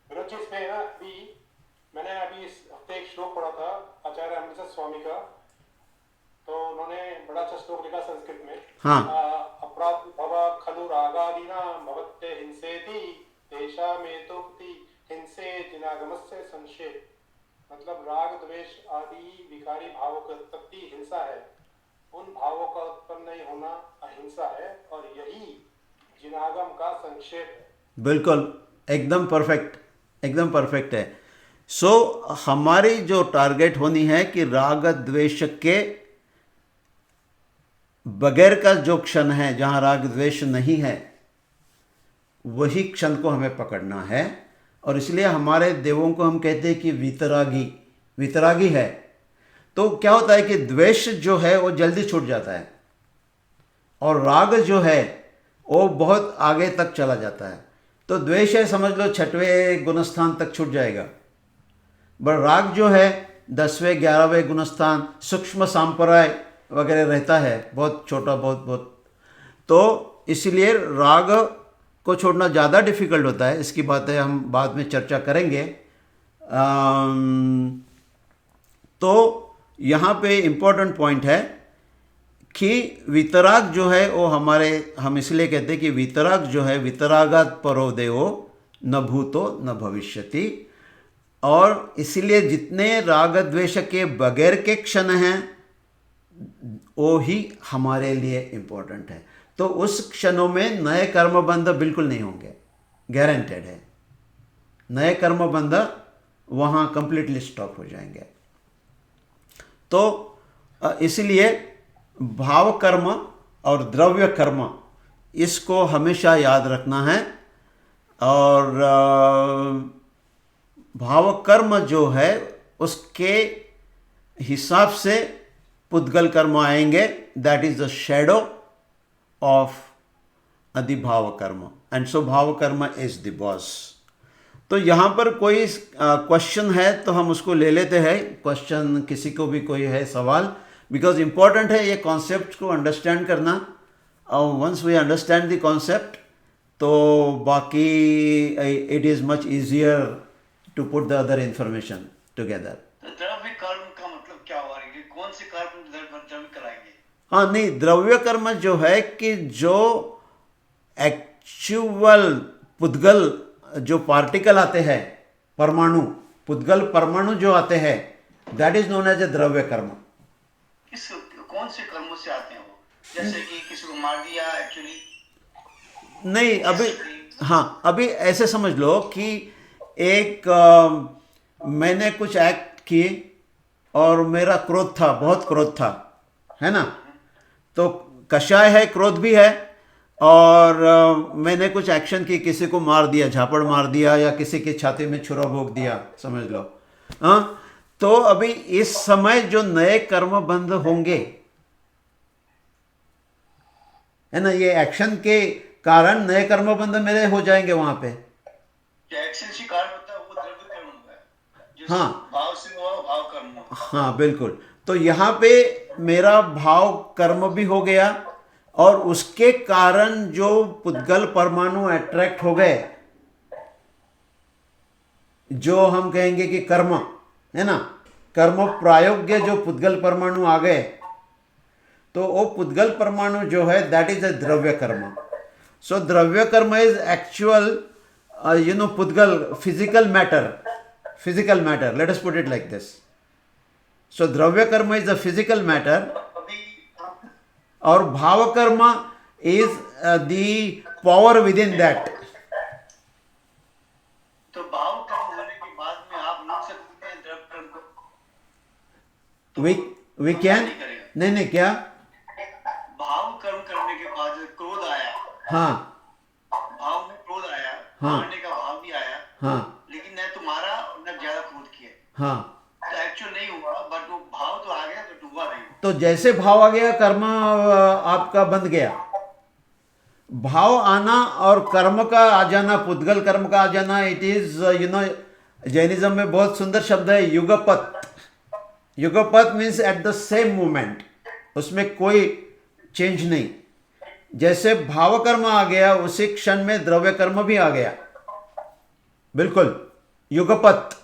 विनोद जी, इसमें ना मैंने अभी इस हफ्ते एक श्लोक पढ़ा था आचार्य अमृतसर स्वामी का, तो उन्होंने बड़ा अच्छा श्लोक लिखा संस्कृत में। हाँ, अपराध भव खलु रागादीना भवत्ते हिंसेति तेषामेतोक्ति हिंसे जिनागमस्य संशय। मतलब राग द्वेष आदि विकारी भावों की उत्पत्ति हिंसा है, उन भावों का उत्पन्न नहीं होना अहिंसा है, और यही जिनागम का संक्षेप है। बिल्कुल, एकदम परफेक्ट, एकदम परफेक्ट है। सो हमारी जो टारगेट होनी है कि राग द्वेष के बगैर का जो क्षण है, जहां राग द्वेष नहीं है, वही क्षण को हमें पकड़ना है। और इसलिए हमारे देवों को हम कहते हैं कि वितरागी है। तो क्या होता है कि द्वेष जो है वो जल्दी छूट जाता है, और राग जो है वो बहुत आगे तक चला जाता है। तो द्वेष है, समझ लो 6वें गुणस्थान तक छूट जाएगा, पर राग जो है 10वें 11वें गुणस्थान, सूक्ष्म सांप्रदाय वगैरह रहता है, बहुत छोटा, बहुत। तो इसलिए राग को छोड़ना ज़्यादा डिफिकल्ट होता है। इसकी बातें हम बाद में चर्चा करेंगे। तो यहाँ पे इम्पोर्टेंट पॉइंट है कि वितराग जो है वो हम इसलिए कहते हैं कि वितराग जो है, वितरागात परो देवो न भूतो न भविष्यति। और इसलिए जितने राग द्वेष के बगैर के क्षण हैं वो ही हमारे लिए इम्पोर्टेंट है। तो उस क्षणों में नए कर्मबंध बिल्कुल नहीं होंगे, गारंटेड है। नए कर्मबंध वहाँ कंप्लीटली स्टॉप हो जाएंगे। तो इसलिए भाव कर्म और द्रव्य कर्म, इसको हमेशा याद रखना है। और भाव कर्म जो है उसके हिसाब से पुद्गल कर्म आएंगे, that is the shadow of adhibhav karma, and सो भाव कर्म इज द बॉस। तो यहाँ पर कोई क्वेश्चन है तो हम उसको ले लेते हैं। क्वेश्चन किसी को भी कोई है सवाल, बिकॉज इम्पॉर्टेंट है ये कॉन्सेप्ट को अंडरस्टैंड करना। और once we understand the concept तो बाकी it is much easier to put the other information together. द्रव्य कर्म का मतलब क्या हुआ, कौन से कर्म द्रव्य कराएंगे? हाँ, नहीं, द्रव्य कर्म जो है कि जो एक्चुअल पुद्गल जो पार्टिकल आते हैं, परमाणु, पुद्गल परमाणु जो आते हैं, that is known as a द्रव्य कर्म। कौन से कर्मों से आते हैं वो? जैसे कि किसी को मार दिया एक्चुअली? नहीं, अभी हाँ, अभी ऐसे समझ लो कि एक मैंने कुछ एक्ट किए और मेरा क्रोध था, बहुत क्रोध था, है ना। तो कषाय है, क्रोध भी है, और मैंने कुछ एक्शन की, किसी को मार दिया, झापड़ मार दिया, या किसी की छाती में छुरा भोंक दिया, समझ लो। हाँ, तो अभी इस समय जो नए कर्म बंध होंगे, है ना, ये एक्शन के कारण नए कर्म बंध मेरे हो जाएंगे वहां पे। एक्शन से कारण होता है वो जिस हाँ। भाव से हुआ वो भाव कर्म हुआ। हाँ बिल्कुल। तो यहाँ पे मेरा भाव कर्म भी हो गया और उसके कारण जो पुद्गल परमाणु अट्रैक्ट हो गए, जो हम कहेंगे कि कर्म है ना, कर्म प्रायोग्य जो पुद्गल परमाणु आ गए, तो वो पुद्गल परमाणु जो है दैट इज अ द्रव्य कर्म। सो द्रव्य कर्म is actual pudgal physical matter, let us put it like this. So द्रव्य कर्म इज अ फिजिकल मैटर अभी और भाव कर्म is the power with in that. तो भाव कर्म होने के बाद में आप रोक सकते हैं द्रव्य कर्म को? तो वी कैन नहीं करेगा। नहीं क्या? भाव कर्म करने के बाद जब क्रोध आया, हाँ भाव में क्रोध आया, हाँ। मारने का भाव भी आया, हाँ लेकिन न तुम्हारा न ज्यादा क्रोध किया, हाँ। तो एक्चुअल नहीं हुआ, बट वो भाव तो आ गया, तो हुआ नहीं। तो जैसे भाव आ गया कर्म आपका बंध गया। भाव आना और कर्म का आ जाना, पुद्गल कर्म का आ जाना, इट इज जैनिज्म में बहुत सुंदर शब्द है युगपत। Yugapat means at the same moment, उसमें कोई चेंज नहीं। जैसे भाव कर्म आ गया उसी क्षण में द्रव्य कर्म भी आ गया, बिल्कुल युगपत।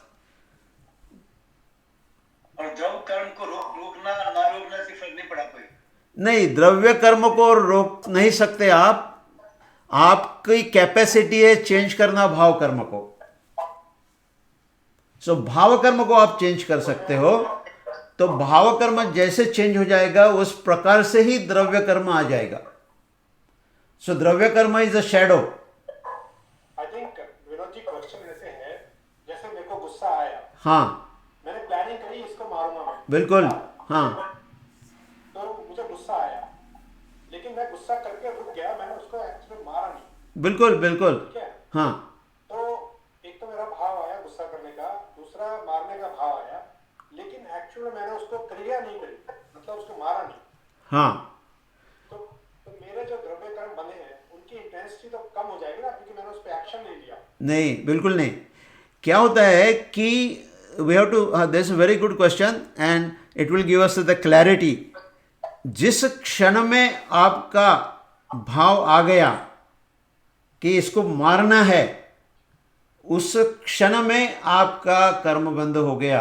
और द्रव्य कर्म को रोकना ना रोकना से फर्क नहीं पड़ा कोई। नहीं, द्रव्य कर्म को रोक नहीं सकते आप, आपकी कैपेसिटी है चेंज करना भाव कर्म को। सो भाव कर्म को आप चेंज कर सकते हो, तो भाव कर्म जैसे चेंज हो जाएगा उस प्रकार से ही द्रव्य कर्म आ जाएगा। सो द्रव्य कर्म is a shadow. I think Vinod ji question ऐसे है, जैसे मेरे को गुस्सा आया, हाँ मैंने प्लानिंग करी इसको मारूंगा मैं, बिल्कुल। हाँ तो मुझे गुस्सा आया, लेकिन मैं गुस्सा करके रुक गया, मैंने उसको एक्चुअली मारा नहीं। बिल्कुल बिल्कुल। ठीक है, हाँ तो एक तो मेरा भाव आया गुस्सा करने का, दूसरा मारने का भाव आया, लेकिन एक्चुअली मैंने उसको क्रिया नहीं करी, मतलब उसको मारा नहीं। हाँ तो मेरे जो द्रव्य कर्म बने हैं उनकी इंटेंसिटी तो कम हो जाएगी ना, क्योंकि मैंने उस पर एक्शन नहीं लिया। नहीं, बिल्कुल नहीं। क्या होता है कि we have to, this is very good question and it will give us the clarity. जिस क्षण में आपका भाव आ गया कि इसको मारना है, उस क्षण में आपका कर्म बंद हो गया।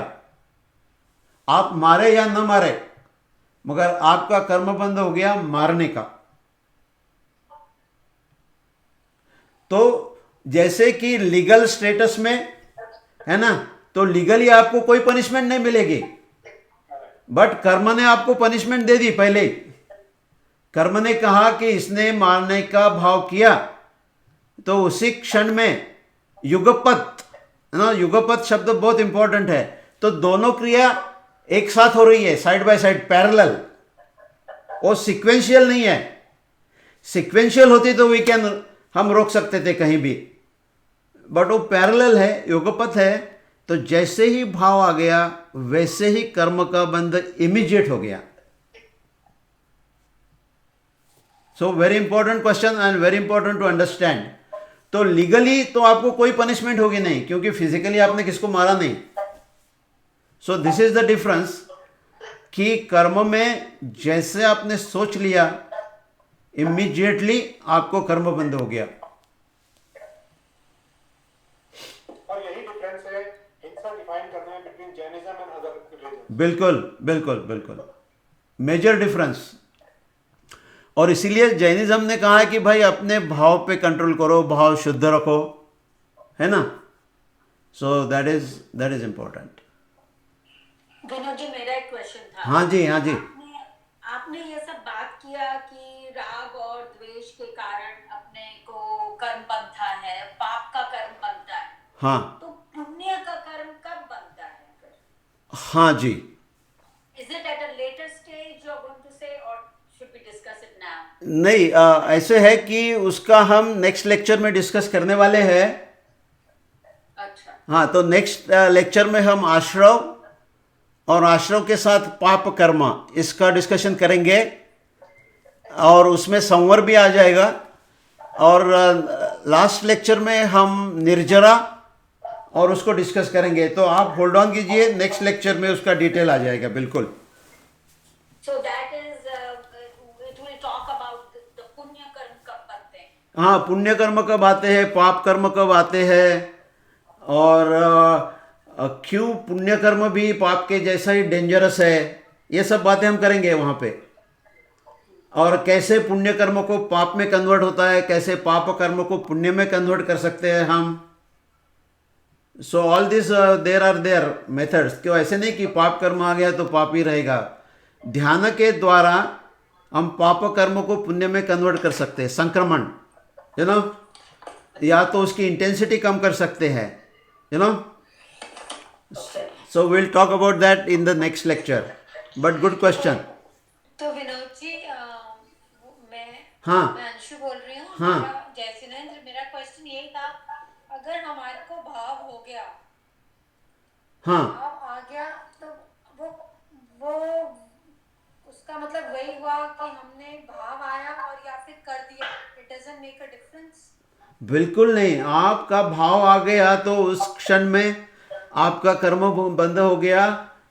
आप मारे या न मारे, मगर आपका कर्म बंद हो गया मारने का। तो जैसे कि लीगल स्टेटस में है ना, तो लीगली आपको कोई पनिशमेंट नहीं मिलेगी, बट कर्म ने आपको पनिशमेंट दे दी पहले ही। कर्म ने कहा कि इसने मारने का भाव किया, तो उसी क्षण में युगपत, ना, युगपत शब्द बहुत इंपॉर्टेंट है। तो दोनों क्रिया एक साथ हो रही है, साइड बाय साइड, पैरेलल। वो सीक्वेंशियल नहीं है। सीक्वेंशियल होती तो हम रोक सकते थे कहीं भी, बट वो पैरेलल है, युगपत है। तो जैसे ही भाव आ गया वैसे ही कर्म का बंध इमीडिएट हो गया। So very important question and very important to understand. तो लीगली तो आपको कोई पनिशमेंट होगी नहीं, क्योंकि फिजिकली आपने किसको मारा नहीं। सो दिस इज द डिफरेंस कि कर्म में जैसे आपने सोच लिया इमीडिएटली आपको कर्म बंद हो गया। और यही डिफरेंस है हिंसा डिफाइन करने में between Jainism and other religion. बिल्कुल बिल्कुल बिल्कुल, मेजर डिफरेंस। और इसीलिए जैनिज्म ने कहा है कि भाई अपने भाव पे कंट्रोल करो, भाव शुद्ध रखो, है ना। So that is important. Vinod ji, मेरा एक क्वेश्चन था। हाँ जी, हाँ जी। आपने ये सब बात किया कि राग और द्वेष के कारण अपने को कर्म बनता है, पाप का कर्म बनता है। हाँ तो पुण्य का कर्म कब बनता है फिर? हाँ जी। Is it at a later stage you're going to say, or should we discuss it now? नहीं, ऐसे है कि उसका हम नेक्स्ट लेक्चर में डिस्कस करने वाले हैं। अच्छा। हाँ, तो नेक्स्ट लेक्चर में हम आश्रव और आश्रव के साथ पाप कर्म इसका डिस्कशन करेंगे, और उसमें संवर भी आ जाएगा। और लास्ट लेक्चर में हम निर्जरा और उसको डिस्कस करेंगे। तो आप होल्ड ऑन कीजिए, नेक्स्ट लेक्चर में उसका डिटेल आ जाएगा बिल्कुल। So that is, it will talk about the punya karma कब बनते हैं। हाँ, पुण्य कर्म कब आते हैं, पाप कर्म कब आते हैं, और क्यों पुण्य कर्म भी पाप के जैसा ही डेंजरस है, ये सब बातें हम करेंगे वहाँ पे। और कैसे पुण्य कर्म को पाप में कन्वर्ट होता है, कैसे पाप कर्म को पुण्य में कन्वर्ट कर सकते हैं हम। So all this there are their methods. क्यों ऐसे नहीं कि पाप कर्म आ गया तो पाप ही रहेगा। ध्यान के द्वारा हम पाप कर्म को पुण्य में कन्वर्ट कर सकते हैं, संक्रमण, यू नो, या तो उसकी इंटेंसिटी कम कर सकते हैं, you know. So will talk about that in the next lecture, but good question. तो विनोद जी, हाँ। मैं अंशु बोल रही हूँ। हाँ। जय सिनेंद्र, मेरा क्वेश्चन यही था, अगर हमारे को भाव हो गया, हाँ, भाव आ गया, तो वो उसका मतलब वही हुआ कि हमने भाव आया और या फिर कर दिया, it doesn't make a difference. बिल्कुल नहीं। आपका भाव आ गया तो उस क्षण में आपका कर्म बंद हो गया।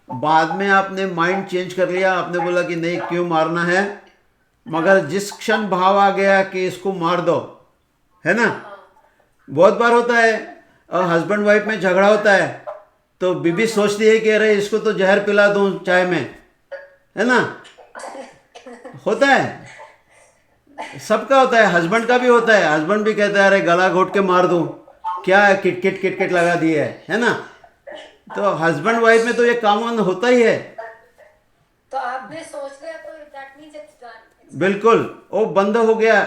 बाद में आपने माइंड चेंज कर लिया, आपने बोला कि नहीं क्यों मारना है, मगर जिस क्षण भाव आ गया कि इसको मार दो, है ना। बहुत बार होता है हस्बैंड वाइफ में झगड़ा होता है तो बीबी सोचती है कि अरे इसको तो जहर पिला दूं चाय में, है ना। होता है, सबका होता है, हस्बैंड का भी होता है। हस्बैंड भी कहता है अरे गला घोट के मार दूं, क्या है, किटकिट किटकिट लगा दी है ना। तो हस्बैंड वाइफ में तो ये कॉमन होता ही है। तो आपने सोच लिया तो दैट मींस इट्स डन। बिल्कुल, वो बंद हो गया।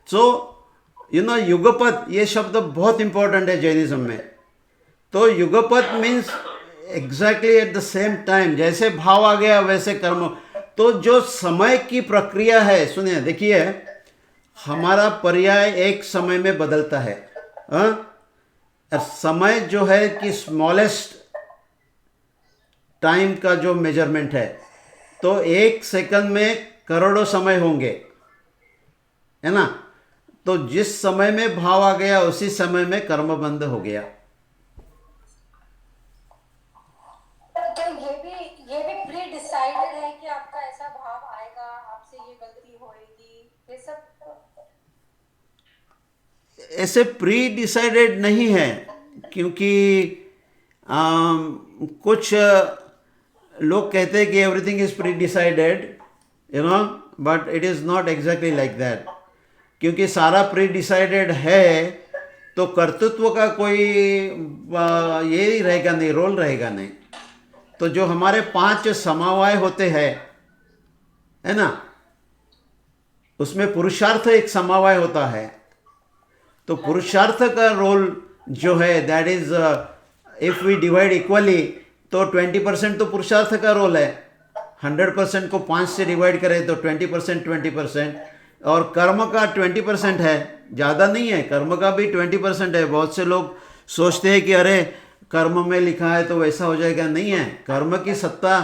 सो यू नो, युगपत ये शब्द बहुत इंपॉर्टेंट है जैनिज्म में। तो yugapat means exactly at the same time, जैसे भाव आ गया वैसे कर्म। तो जो समय की प्रक्रिया है, सुनिए, देखिए, हमारा पर्याय एक समय में बदलता है। समय जो है कि स्मॉलेस्ट टाइम का जो मेजरमेंट है, तो एक सेकंड में करोड़ों समय होंगे, है ना। तो जिस समय में भाव आ गया उसी समय में कर्म बंद हो गया। तो ये भी प्री डिसाइडेड है कि आपका ऐसा भाव आएगा, आपसे ये गलती होएगी, ये सब ऐसे प्री डिसाइडेड नहीं है, क्योंकि कुछ लोग कहते हैं कि everything is pre decided, you know, but it is not exactly like that. क्योंकि सारा प्री डिसाइडेड है तो कर्तृत्व का कोई ये ही रहेगा नहीं, रोल रहेगा नहीं। तो जो हमारे 5 समवाय होते हैं, है ना, उसमें पुरुषार्थ एक समवाय होता है। तो पुरुषार्थ का रोल जो है, that is if we divide equally, तो 20% तो पुरुषार्थ का रोल है। 100% को 5 से डिवाइड करें तो 20%, 20%, और कर्म का 20% है, ज़्यादा नहीं है। कर्म का भी 20% है। बहुत से लोग सोचते हैं कि अरे कर्म में लिखा है तो वैसा हो जाएगा, नहीं है। कर्म की सत्ता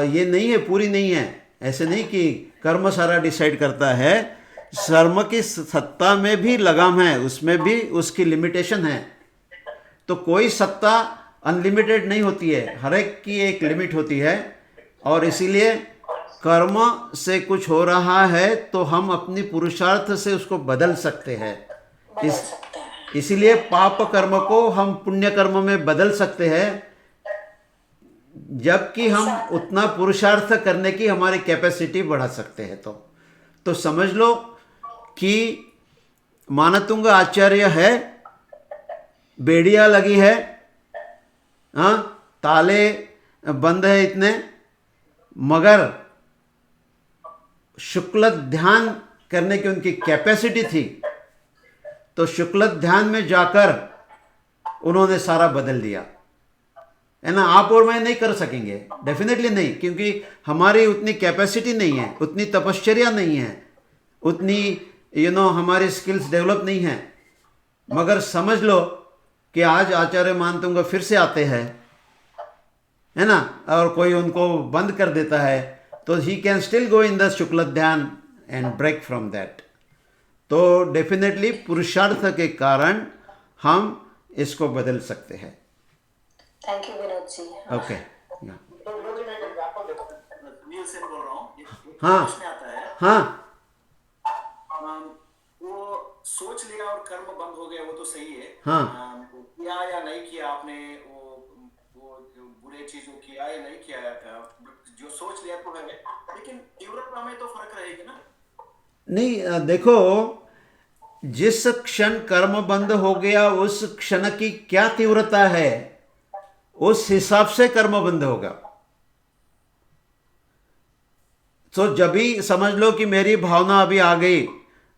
ये नहीं है, पूरी नहीं है। ऐसे नहीं कि कर्म सारा डिसाइड करता है। कर्म की सत्ता में भी लगाम है, उसमें भी उसकी लिमिटेशन है। तो कोई सत्ता अनलिमिटेड नहीं होती है, हर एक की एक लिमिट होती है। और इसीलिए कर्म से कुछ हो रहा है तो हम अपनी पुरुषार्थ से उसको बदल सकते हैं। इसीलिए पाप कर्म को हम पुण्य कर्म में बदल सकते हैं, जबकि हम उतना पुरुषार्थ करने की हमारी कैपेसिटी बढ़ा सकते हैं। तो समझ लो कि मानतुंग आचार्य है, बेड़ियाँ लगी है, हाँ, ताले बंद है इतने, मगर शुक्ल ध्यान करने की उनकी कैपेसिटी थी। तो शुक्ल ध्यान में जाकर उन्होंने सारा बदल दिया, है ना। आप और मैं नहीं कर सकेंगे, डेफिनेटली नहीं, क्योंकि हमारी उतनी कैपेसिटी नहीं है, उतनी तपश्चर्या नहीं है, उतनी हमारी स्किल्स डेवलप नहीं है। मगर समझ लो कि आज आचार्य मानतुंग फिर से आते हैं, है ना, और कोई उनको बंद कर देता है, तो he can still go in the shukla dhyan and break from that. तो डेफिनेटली पुरुषार्थ के कारण हम इसको बदल सकते हैं। Thank you Vinod ji. Okay. तो विनोद जी मैं एक एग्जांपल देता हूँ। सुनील सेन बोल रहा हूँ। एक हाँ। प्रश्न आता है, हाँ वो सोच लिया और कर्म बंद हो गया, वो तो सही है। हाँ। किया या नहीं किया आपने, वो जो बुरे चीजों किया या नहीं किया, जो सोच लिया तो है, लेकिन तीव्रता में तो फर्क रहेगी ना। नहीं, देखो, जिस क्षण कर्म बंद हो गया उस क्षण की क्या तीव्रता है, उस हिसाब से कर्म बंद होगा। तो जब भी समझ लो कि मेरी भावना अभी आ गई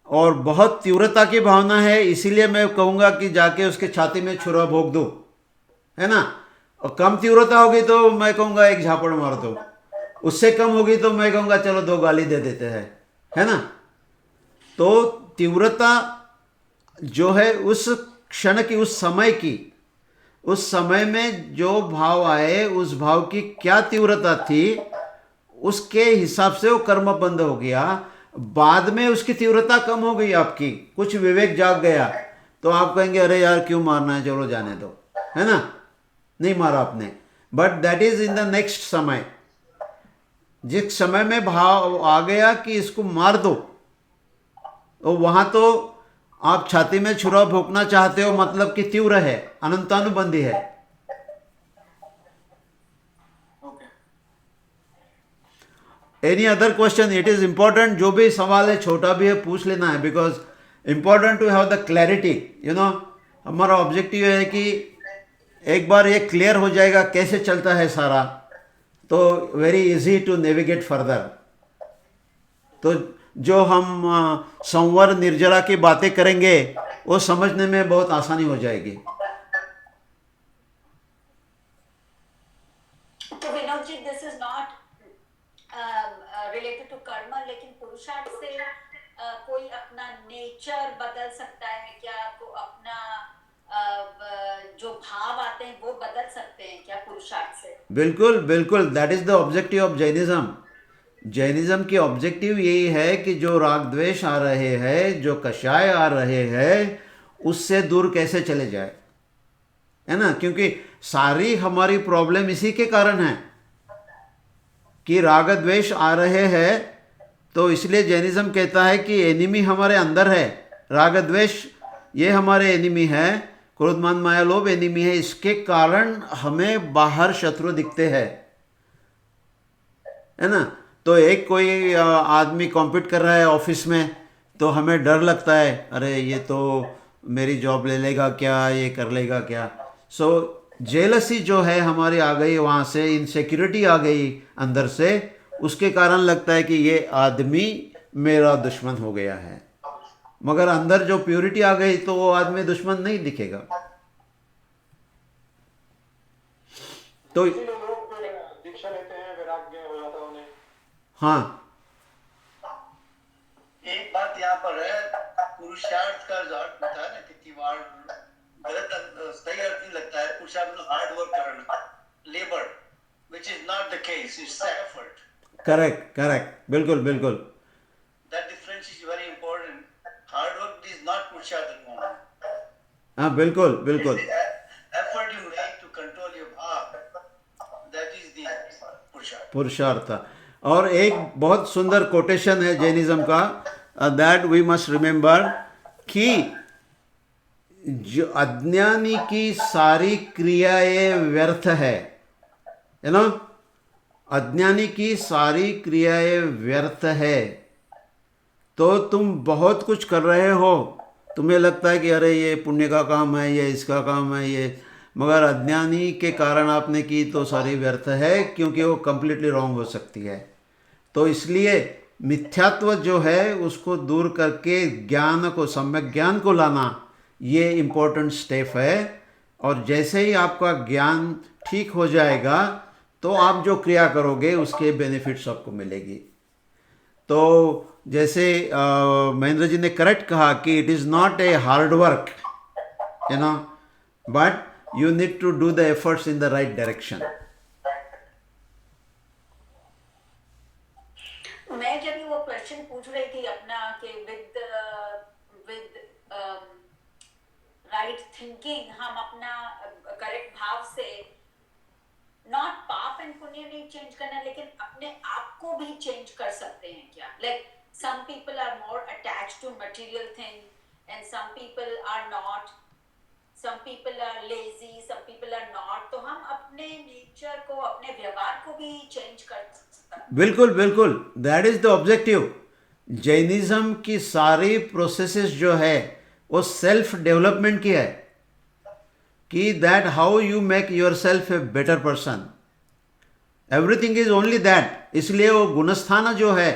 और बहुत तीव्रता की भावना है, इसीलिए मैं कहूंगा कि जाके उसके छाती में छुरा भोंक दो, है ना। और कम तीव्रता होगी तो मैं कहूंगा एक झापड़ मार दो, उससे कम होगी तो मैं कहूंगा चलो 2 गाली दे देते हैं, है ना। तो तीव्रता जो है उस क्षण की, उस समय की, उस समय में जो भाव आए उस भाव की क्या तीव्रता थी, उसके हिसाब से वो कर्म बंद हो गया। बाद में उसकी तीव्रता कम हो गई, आपकी कुछ विवेक जाग गया, तो आप कहेंगे अरे यार क्यों मारना है, चलो जाने दो, है ना, नहीं मारा आपने। But that is in the next समय। जिस समय में भाव आ गया कि इसको मार दो, तो वहां तो आप छाती में छुरा भोंकना चाहते हो, मतलब कि तीव्र है, अनंतानुबंधी है। Okay. Any other question? It is important, जो भी सवाल है छोटा भी है पूछ लेना है, because important to have the clarity, you know. हमारा ऑब्जेक्टिव है कि एक बार ये क्लियर हो जाएगा कैसे चलता है सारा, तो very easy to navigate further. तो जो हम संवर निर्जरा की बातें करेंगे वो समझने में बहुत आसानी हो जाएगी। तो Vinod ji, this is not related to karma, लेकिन पुरुषार्थ से कोई अपना नेचर बदल सकता है क्या? को अपना जो भाव आते हैं वो बदल सकते हैं क्या पुरुषार्थ से? बिल्कुल बिल्कुल, that is the objective of Jainism. Jainism की ऑब्जेक्टिव यही है कि जो राग द्वेष आ रहे हैं, जो कषाय आ रहे हैं, उससे दूर कैसे चले जाए, है ना। क्योंकि सारी हमारी प्रॉब्लम इसी के कारण है कि राग द्वेष आ रहे हैं। तो इसलिए जैनिज्म कहता है कि एनिमी हमारे अंदर है, राग द्वेष ये हमारे एनिमी है, क्रोध मान माया लोभ एनिमी है। इसके कारण हमें बाहर शत्रु दिखते हैं, है ना। तो एक कोई आदमी कॉम्पीट कर रहा है ऑफिस में, तो हमें डर लगता है, अरे ये तो मेरी जॉब ले लेगा क्या, ये कर लेगा क्या। सो जेलसी जो है हमारी आ गई, वहाँ से इनसिक्योरिटी आ गई अंदर से, उसके कारण लगता है कि ये आदमी मेरा दुश्मन हो गया है। मगर अंदर जो प्योरिटी आ गई तो वो आदमी दुश्मन नहीं दिखेगा। तो इसीलिए लोग फिर दीक्षा लेते हैं, वैराग्य हो जाता है उन्हें। हाँ, एक बात यहाँ पर है, पुरुषार्थ का जो अर्थ होता है ना, कितनी बार गलत सही अर्थ नहीं लगता है। पुरुषार्थ मतलब हार्ड वर्क करना, labour, which is not the case, it's effort. Correct correct, बिल्कुल बिल्कुल। That difference is very important. Hard work is not पुरुषार्थ at the moment. हाँ बिल्कुल बिल्कुल। It's the effort you make to control your bhav, that is the पुरुषार्थ। पुरुषार्थ। और एक बहुत सुंदर कोटेशन है जैनिज्म का, दैट वी मस्ट रिमेंबर, कि जो अज्ञानी की सारी क्रियाएं व्यर्थ है, यू नो, अज्ञानी की सारी क्रियाएं व्यर्थ है। तो तुम बहुत कुछ कर रहे हो, तुम्हें लगता है कि अरे ये पुण्य का काम है, ये इसका काम है, ये, मगर अज्ञानी के कारण आपने की तो सारी व्यर्थ है, क्योंकि वो कंप्लीटली रॉन्ग हो सकती है। तो इसलिए मिथ्यात्व जो है उसको दूर करके ज्ञान को, सम्यक ज्ञान को लाना, ये इम्पोर्टेंट स्टेप है। और जैसे ही आपका ज्ञान ठीक हो जाएगा तो आप जो क्रिया करोगे उसके बेनिफिट्स आपको मिलेगी। तो जैसे महेंद्र जी ने करेक्ट कहा कि it is not a hard work, you know, but you need to do the efforts in the right direction. मैं जब वो क्वेश्चन पूछ रही थी अपना कि विद राइट थिंकिंग हम अपना करेक्ट भाव से नॉट पाप एंड पुण्य नहीं चेंज करना, लेकिन अपने आप को भी चेंज कर सकते हैं क्या? Like some people are more attached to material thing and some people are not, some people are lazy, some people are not, तो हम अपने नेचर को, अपने व्यवहार को भी चेंज कर सकते हैं। बिल्कुल बिल्कुल, that is the objective. Jainism की सारी प्रोसेसेस जो है वो सेल्फ डेवलपमेंट की है, कि that how you make your self a better person, everything is only that. इसलिए वो गुणस्थाना जो है,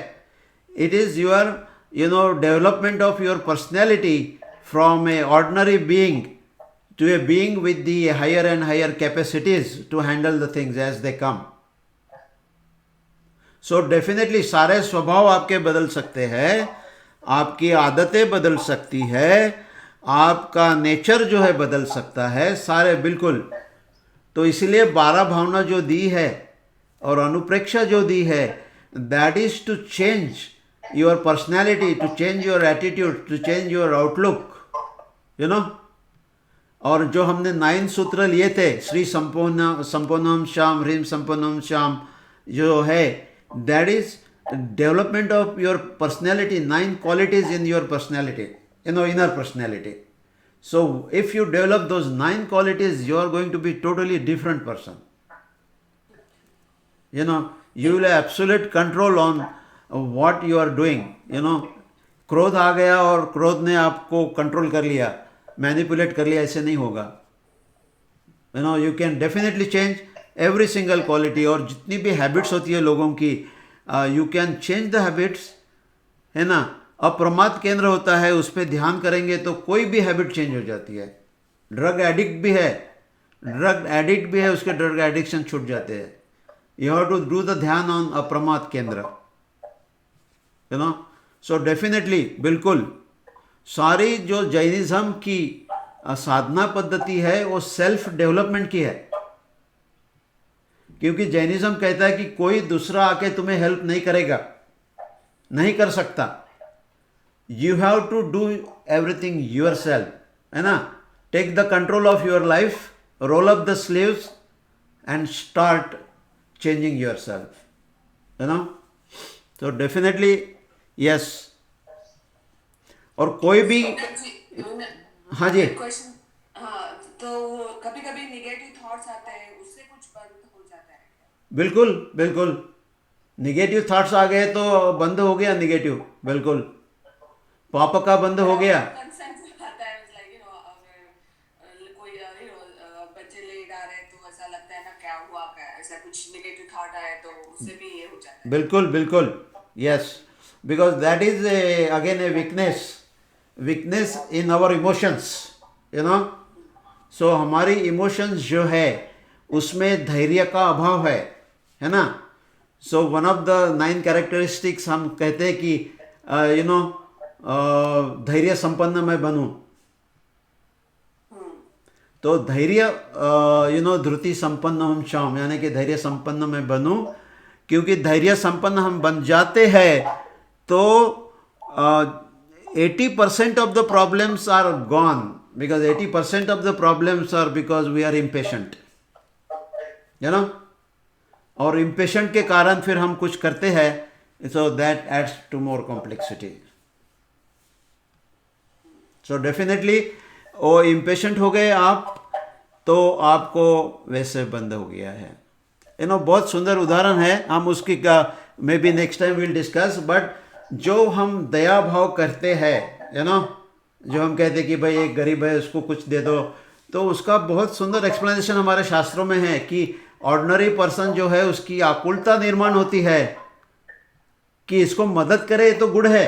it is your development of your personality from A ordinary being to a being with the higher and higher capacities to handle the things as they come. So definitely सारे स्वभाव आपके बदल सकते हैं, आपकी आदतें बदल सकती है, आपका नेचर जो है बदल सकता है, सारे बिल्कुल। तो इसलिए 12 भावना जो दी है और अनुप्रेक्षा जो दी है, that is to change your personality, to change your attitude, to change your outlook, और जो हमने 9 सूत्र लिए थे, श्री संपूर्णम श्याम, ह्रीम संपूर्णम श्याम जो है, that is development of your personality, 9 qualities in your personality, inner personality. So if you develop those 9 qualities, you are going to be totally different person. You will have absolute control on what you are doing. क्रोध आ गया और क्रोध ने आपको control कर लिया, manipulate कर लिया, ऐसे नहीं होगा. You can definitely change every single quality. और जितनी भी हैबिट्स होती है लोगों की, you can change the habits, है ना. अप्रमाद केंद्र होता है, उस पर ध्यान करेंगे तो कोई भी हैबिट चेंज हो जाती है. ड्रग एडिक्ट भी है, उसके ड्रग एडिक्शन छूट जाते हैं. You have to do the dhyan on Apramad Kendra. So definitely, बिल्कुल सारी जो जैनिज्म की साधना पद्धति है वो सेल्फ डेवलपमेंट की है. क्योंकि जैनिज्म कहता है कि कोई दूसरा आके तुम्हें हेल्प नहीं करेगा, नहीं कर सकता. You have to do everything yourself, है ना. Take the control of your life, roll up the sleeves and start changing yourself, So definitely yes. और कोई भी, हाँ जी, तो कभी कभी निगेटिव थॉट्स आते हैं, उससे कुछ बंद हो जाता है? बिल्कुल बिल्कुल. निगेटिव थॉट्स आ गए तो बंद हो गया निगेटिव, बिल्कुल. पाप का बंद हो गया. कोई बच्चे लेट आ रहे तो ऐसा लगता है ना, क्या हुआ, ऐसा कुछ नेगेटिव थॉट आए तो उससे भी ये हो जाता है. बिल्कुल बिल्कुल, yes. Because that is again a weakness in our emotions, सो हमारी इमोशंस जो है उसमें धैर्य का अभाव है ना. So one of the 9 characteristics हम कहते हैं कि धैर्य संपन्न मैं बनूं. तो धैर्य धृति संपन्न हम शाम, यानी कि धैर्य संपन्न मैं बनूं. क्योंकि धैर्य संपन्न हम बन जाते हैं तो 80% of the problems are gone, because 80% of the problems are because we are impatient, और इम्पेशेंट के कारण फिर हम कुछ करते हैं, so that adds to more complexity. So definitely वो इम्पेशेंट हो गए आप, तो आपको वैसे बंद हो गया है. बहुत सुंदर उदाहरण है, हम उसकी का may be next time will discuss. But जो हम दया भाव करते हैं, जो हम कहते हैं कि भाई एक गरीब है उसको कुछ दे दो, तो उसका बहुत सुंदर एक्सप्लेनेशन हमारे शास्त्रों में है कि ऑर्डिनरी पर्सन जो है उसकी आकुलता निर्माण होती है कि इसको मदद करे तो गुड है,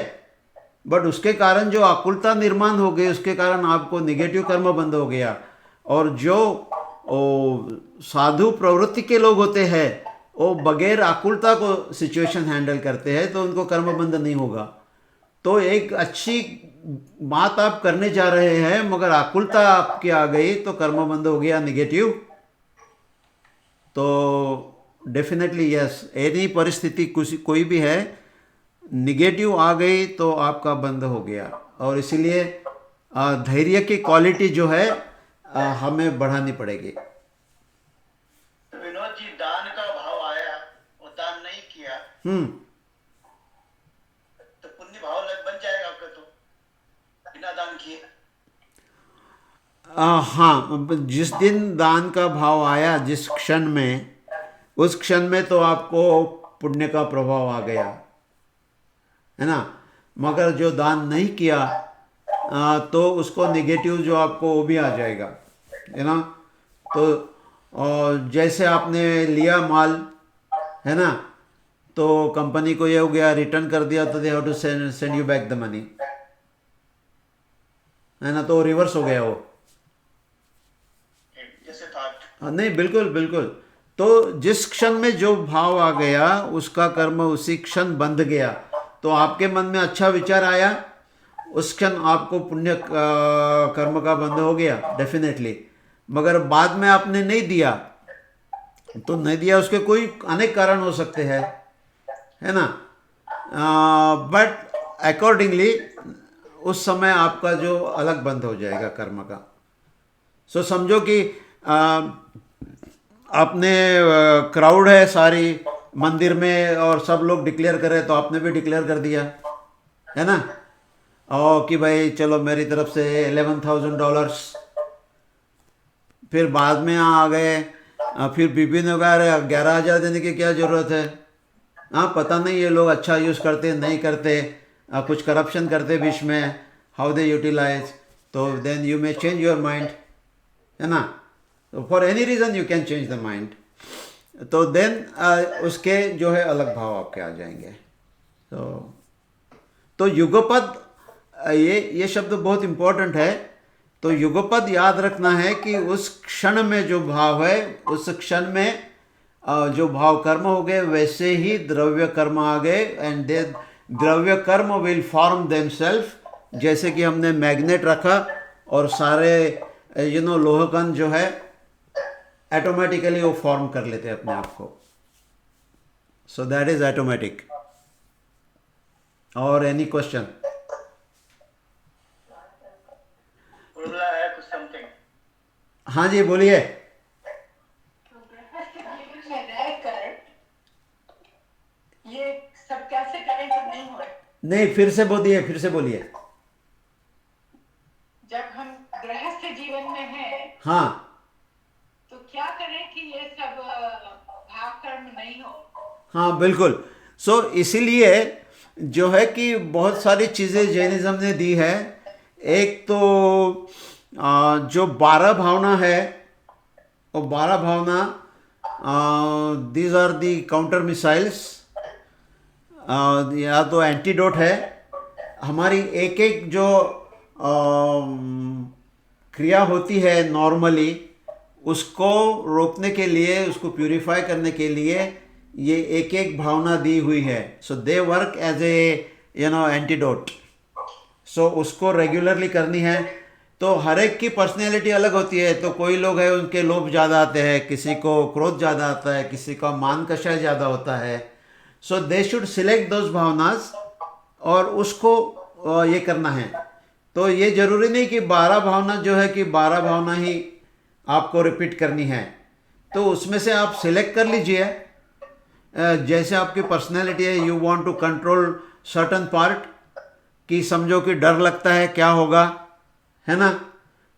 बट उसके कारण जो आकुलता निर्माण हो गई, उसके कारण आपको निगेटिव कर्म बंद हो गया. और जो साधु प्रवृत्ति के लोग होते हैं वो बगैर आकुलता को सिचुएशन हैंडल करते हैं, तो उनको कर्म बंद नहीं होगा. तो एक अच्छी बात आप करने जा रहे हैं, मगर आकुलता आपकी आ गई तो कर्म बंद हो गया, निगेटिव. तो डेफिनेटली यस, एनी परिस्थिति कोई भी है, निगेटिव आ गई तो आपका बंद हो गया. और इसीलिए धैर्य की क्वालिटी जो है हमें बढ़ानी पड़ेगी। तो विनोद जी, दान का भाव आया और दान नहीं किया तो पुण्य भाव लग बन जाएगा आपका, तो बिना दान किए। हाँ, जिस दिन दान का भाव आया, जिस क्षण में, उस क्षण में तो आपको पुण्य का प्रभाव आ गया, है ना। मगर जो दान नहीं किया तो उसको नेगेटिव जो आपको वो भी आ जाएगा, है ना। तो जैसे आपने लिया माल, है ना, तो कंपनी को ये हो गया, रिटर्न कर दिया, तो they have to send you back the money, है ना। तो रिवर्स हो गया वो। जैसे था। नहीं, बिल्कुल बिल्कुल। तो जिस क्षण में जो भाव आ गया, उसका कर्म उसी क्षण बंध गया। तो आपके मन में अच्छा विचार आया, उस क्षण आपको पुण्य कर्म का बंध हो गया, डेफिनेटली। मगर बाद में आपने नहीं दिया, तो नहीं दिया, उसके कोई अनेक कारण हो सकते हैं, है ना। बट अकॉर्डिंगली उस समय आपका जो अलग बंद हो जाएगा कर्म का। सो समझो कि आपने क्राउड है सारी मंदिर में और सब लोग डिक्लेयर करें, तो आपने भी डिक्लेयर कर दिया, है ना, और कि भाई चलो मेरी तरफ से $11,000। फिर बाद में आ गए, फिर बीबी ने कहा 11,000 देने की क्या ज़रूरत है। हाँ, पता नहीं ये लोग अच्छा यूज़ करते नहीं करते, कुछ करप्शन करते बीच में, हाउ दे यूटिलाइज। तो then you may change your mind, है ना। तो for any reason you can change the mind. तो देन उसके जो है अलग भाव आपके आ जाएंगे। तो युगपद, ये शब्द बहुत इम्पोर्टेंट है। तो युगपद याद रखना है कि उस क्षण में जो भाव है, उस क्षण में जो भाव कर्म हो गए, वैसे ही द्रव्य कर्म आ गए, एंड दे द्रव्य कर्म विल फॉर्म देमसेल्फ। जैसे कि हमने मैग्नेट रखा और सारे लोहकण जो है ऑटोमेटिकली वो फॉर्म कर लेते हैं अपने आप को। सो दैट इज ऑटोमेटिक। और एनी क्वेश्चन? है कुछ समथिंग? हाँ जी, बोलिए। ये सब कैसे करें जब नहीं हो रहा? नहीं, फिर से बोलिए। जब हम गृहस्थ जीवन में हैं, हाँ, तो क्या करें कि ये सब भाव कर्म नहीं हो? हाँ, बिल्कुल। सो इसीलिए जो है कि बहुत सारी चीज़ें जैनिज्म ने दी है। एक तो जो 12 भावना है, वो 12 भावना, these are the counter missiles, या तो एंटीडोट है। हमारी एक एक जो क्रिया होती है नॉर्मली, उसको रोकने के लिए, उसको प्यूरिफाई करने के लिए ये एक एक भावना दी हुई है। So they work as a antidote. So उसको रेगुलरली करनी है। तो हर एक की पर्सनैलिटी अलग होती है। तो कोई लोग हैं उनके लोभ ज़्यादा आते हैं, किसी को क्रोध ज़्यादा आता है, किसी का मान कषाय ज़्यादा होता है। So they should select those भावनास और उसको ये करना है। तो ये ज़रूरी नहीं कि 12 भावना जो है कि 12 भावना ही आपको रिपीट करनी है। तो उसमें से आप सिलेक्ट कर लीजिए। जैसे आपकी पर्सनैलिटी है, you want to control certain part, कि समझो कि डर लगता है क्या होगा, है ना।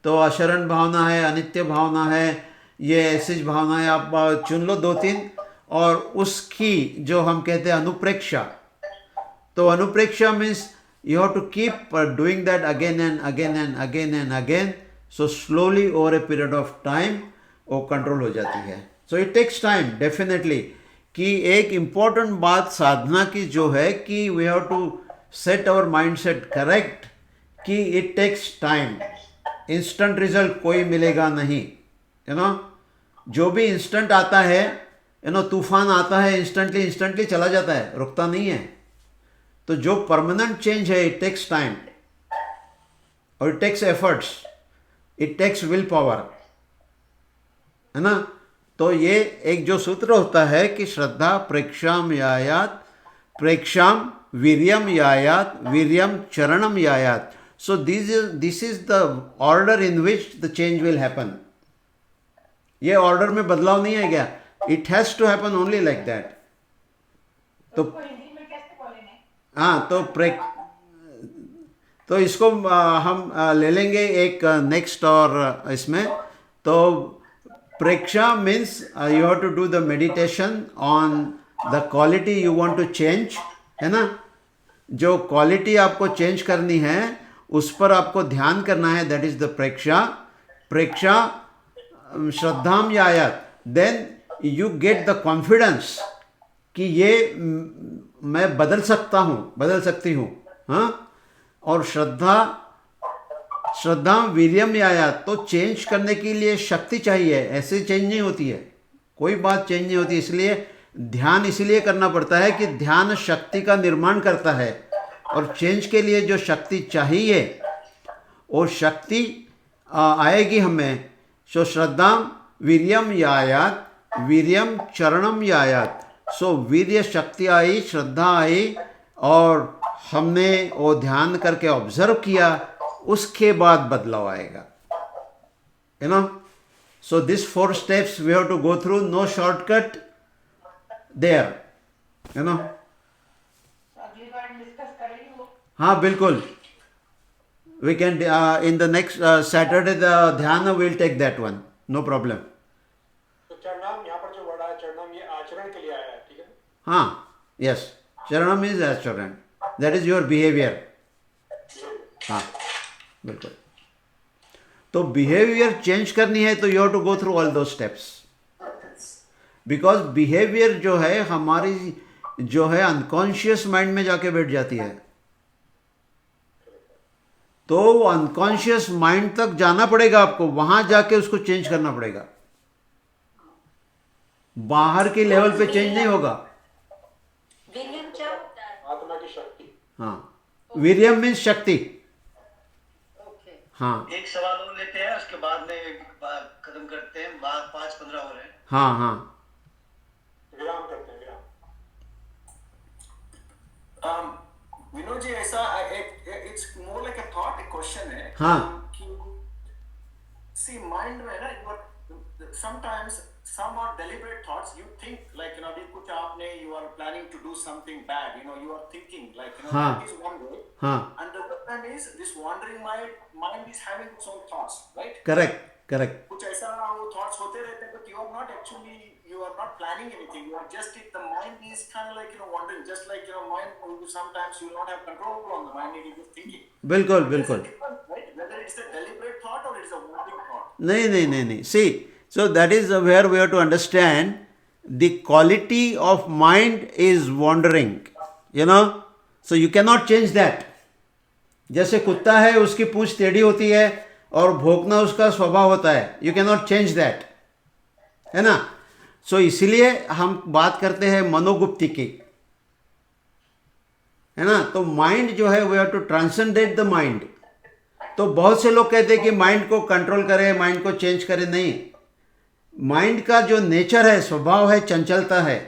तो अशरण भावना है, अनित्य भावना है, ये ऐसी भावना है, आप चुन लो 2-3। और उसकी जो हम कहते हैं अनुप्रेक्षा, तो अनुप्रेक्षा means you have to keep doing that again and again and again and again. So slowly over a period of time वो कंट्रोल हो जाती है। So it takes time definitely। कि एक important बात साधना की जो है कि we have to set our mindset correct, कि it takes time। instant result कोई मिलेगा नहीं, जो भी instant आता है, तूफान आता है, इंस्टेंटली चला जाता है, रुकता नहीं है। तो जो परमानेंट चेंज है, इट टेक्स टाइम और it takes efforts, it takes will power, है ना। तो ये एक जो सूत्र होता है कि श्रद्धा प्रेक्षाम यायात, प्रेक्षाम वीर्यम यायात, वीर्यम चरणम यायात। So this is the order in which the change will happen. ये ऑर्डर में बदलाव नहीं है क्या? It has to happen only like that. तो उसको हिंदी में कैसे बोलेंगे? हाँ, तो इसको हम ले लेंगे एक नेक्स्ट और इसमें। तो preksha means you have to do the meditation on the quality you want to change, है ना? जो क्वालिटी आपको चेंज करनी है उस पर आपको ध्यान करना है, दैट इज द प्रेक्षा श्रद्धाम यायात, then you get the confidence कि ये मैं बदल सकती हूँ, हाँ। और श्रद्धा वीर्यम यायात, तो चेंज करने के लिए शक्ति चाहिए, ऐसे चेंज नहीं होती है, कोई बात चेंज नहीं होती। इसलिए ध्यान इसलिए करना पड़ता है कि ध्यान शक्ति का निर्माण करता है, और चेंज के लिए जो शक्ति चाहिए वो शक्ति आएगी हमें। सो श्रद्धा वीर्यम यायात, वीर्यम चरणम यायात। सो वीर्य शक्ति आई, श्रद्धा आई, और हमने वो ध्यान करके ऑब्जर्व किया, उसके बाद बदलाव आएगा, you know. So this 4 steps we have to go through, no shortcut there, you know. अगली बार डिस्कस करेंगे वो। हाँ बिल्कुल, we can in the next Saturday the dhyan will take that one, no problem. तो चरणम, यहाँ पर जो वर्ड आया चरणम, ये आचरण के लिए आया है, ठीक है? हाँ, yes, charanam is acharan, that is your behaviour. हाँ बिल्कुल। तो बिहेवियर चेंज करनी है तो you have to go through all दो स्टेप्स, बिकॉज बिहेवियर जो है हमारी जो है अनकॉन्शियस माइंड में जाके बैठ जाती है, तो अनकॉन्शियस माइंड तक जाना पड़ेगा आपको, वहां जाके उसको चेंज करना पड़ेगा, बाहर के लेवल पे चेंज नहीं होगा। वीर्यम क्या होता है? आत्मा की शक्ति। हाँ, वीर्यम मीन्स शक्ति। ओके। हाँ एक सवाल और लेते हैं, उसके बाद में खत्म करते हैं, 5-15 हो रहे हैं। हाँ हाँ विराम करते हैं, विराम। विनोद जी, ऐसा it's more like a thought, एक क्वेश्चन है हाँ। कि सी माइंड में ना sometimes some are deliberate thoughts, you think like, you know, अभी कुछ आपने, you are planning to do something bad, you know, you are thinking like, you know, हाँ. that is one way, हाँ, and the other time is this wandering mind is having its own thoughts, right? Correct. कुछ ऐसा वो thoughts होते रहते हैं, but you are not actually, you are not planning anything, you are just, the mind is kind of like, you know, wandering, just like, you know, mind, sometimes you will not have control on the mind, it is just thinking. बिल्कुल। Right? Whether it's a deliberate thought or it's a wandering thought. नहीं, see, so that is where we have to understand the quality of mind is wandering, you know, so you cannot change that. जैसे कुत्ता है, उसकी पूंछ टेढ़ी होती है और भौंकना उसका स्वभाव होता है, you cannot change that, है ना। सो इसलिए हम बात करते हैं मनोगुप्ति की, है ना। तो माइंड जो है we have to transcendent the mind। तो बहुत से लोग कहते हैं कि माइंड को कंट्रोल करें, माइंड को चेंज करें, नहीं। माइंड का जो नेचर है, स्वभाव है, चंचलता है,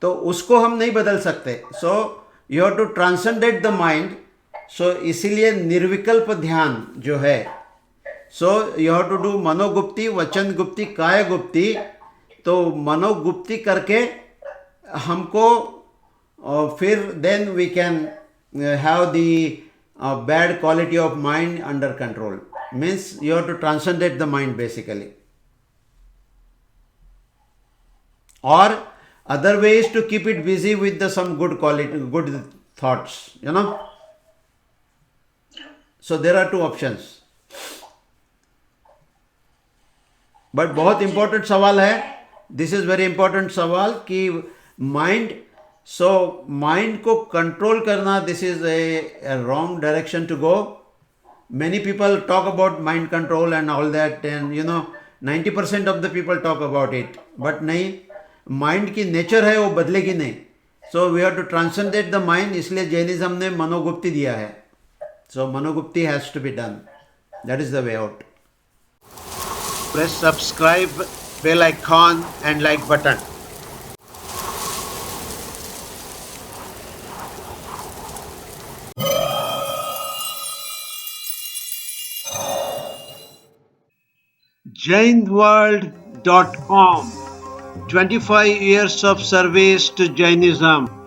तो उसको हम नहीं बदल सकते। So you have to transcendent the mind. So इसीलिए निर्विकल्प ध्यान जो है, so you have to do manogupti, vachan gupti, kay gupti. तो मनोगुप्ति करके हमको फिर then we can have the bad quality of mind under control. Means you have to transcendent the mind basically. Or other way is to keep it busy with some good quality, good thoughts, you know. So there are 2 options. But बहुत important सवाल है, this is very important सवाल कि mind, so mind को control करना, this is a wrong direction to go. Many people talk about mind control and all that, and you know 90% of the people talk about it, but नहीं, mind की nature है वो बदलेगी नहीं। So we have to transcendent the mind, इसलिए जैनिज्म ने मनोगुप्ति दिया है। So manogupti has to be done, that is the way out. Press subscribe, bell icon and like button. jainworld.com 25 years of service to Jainism.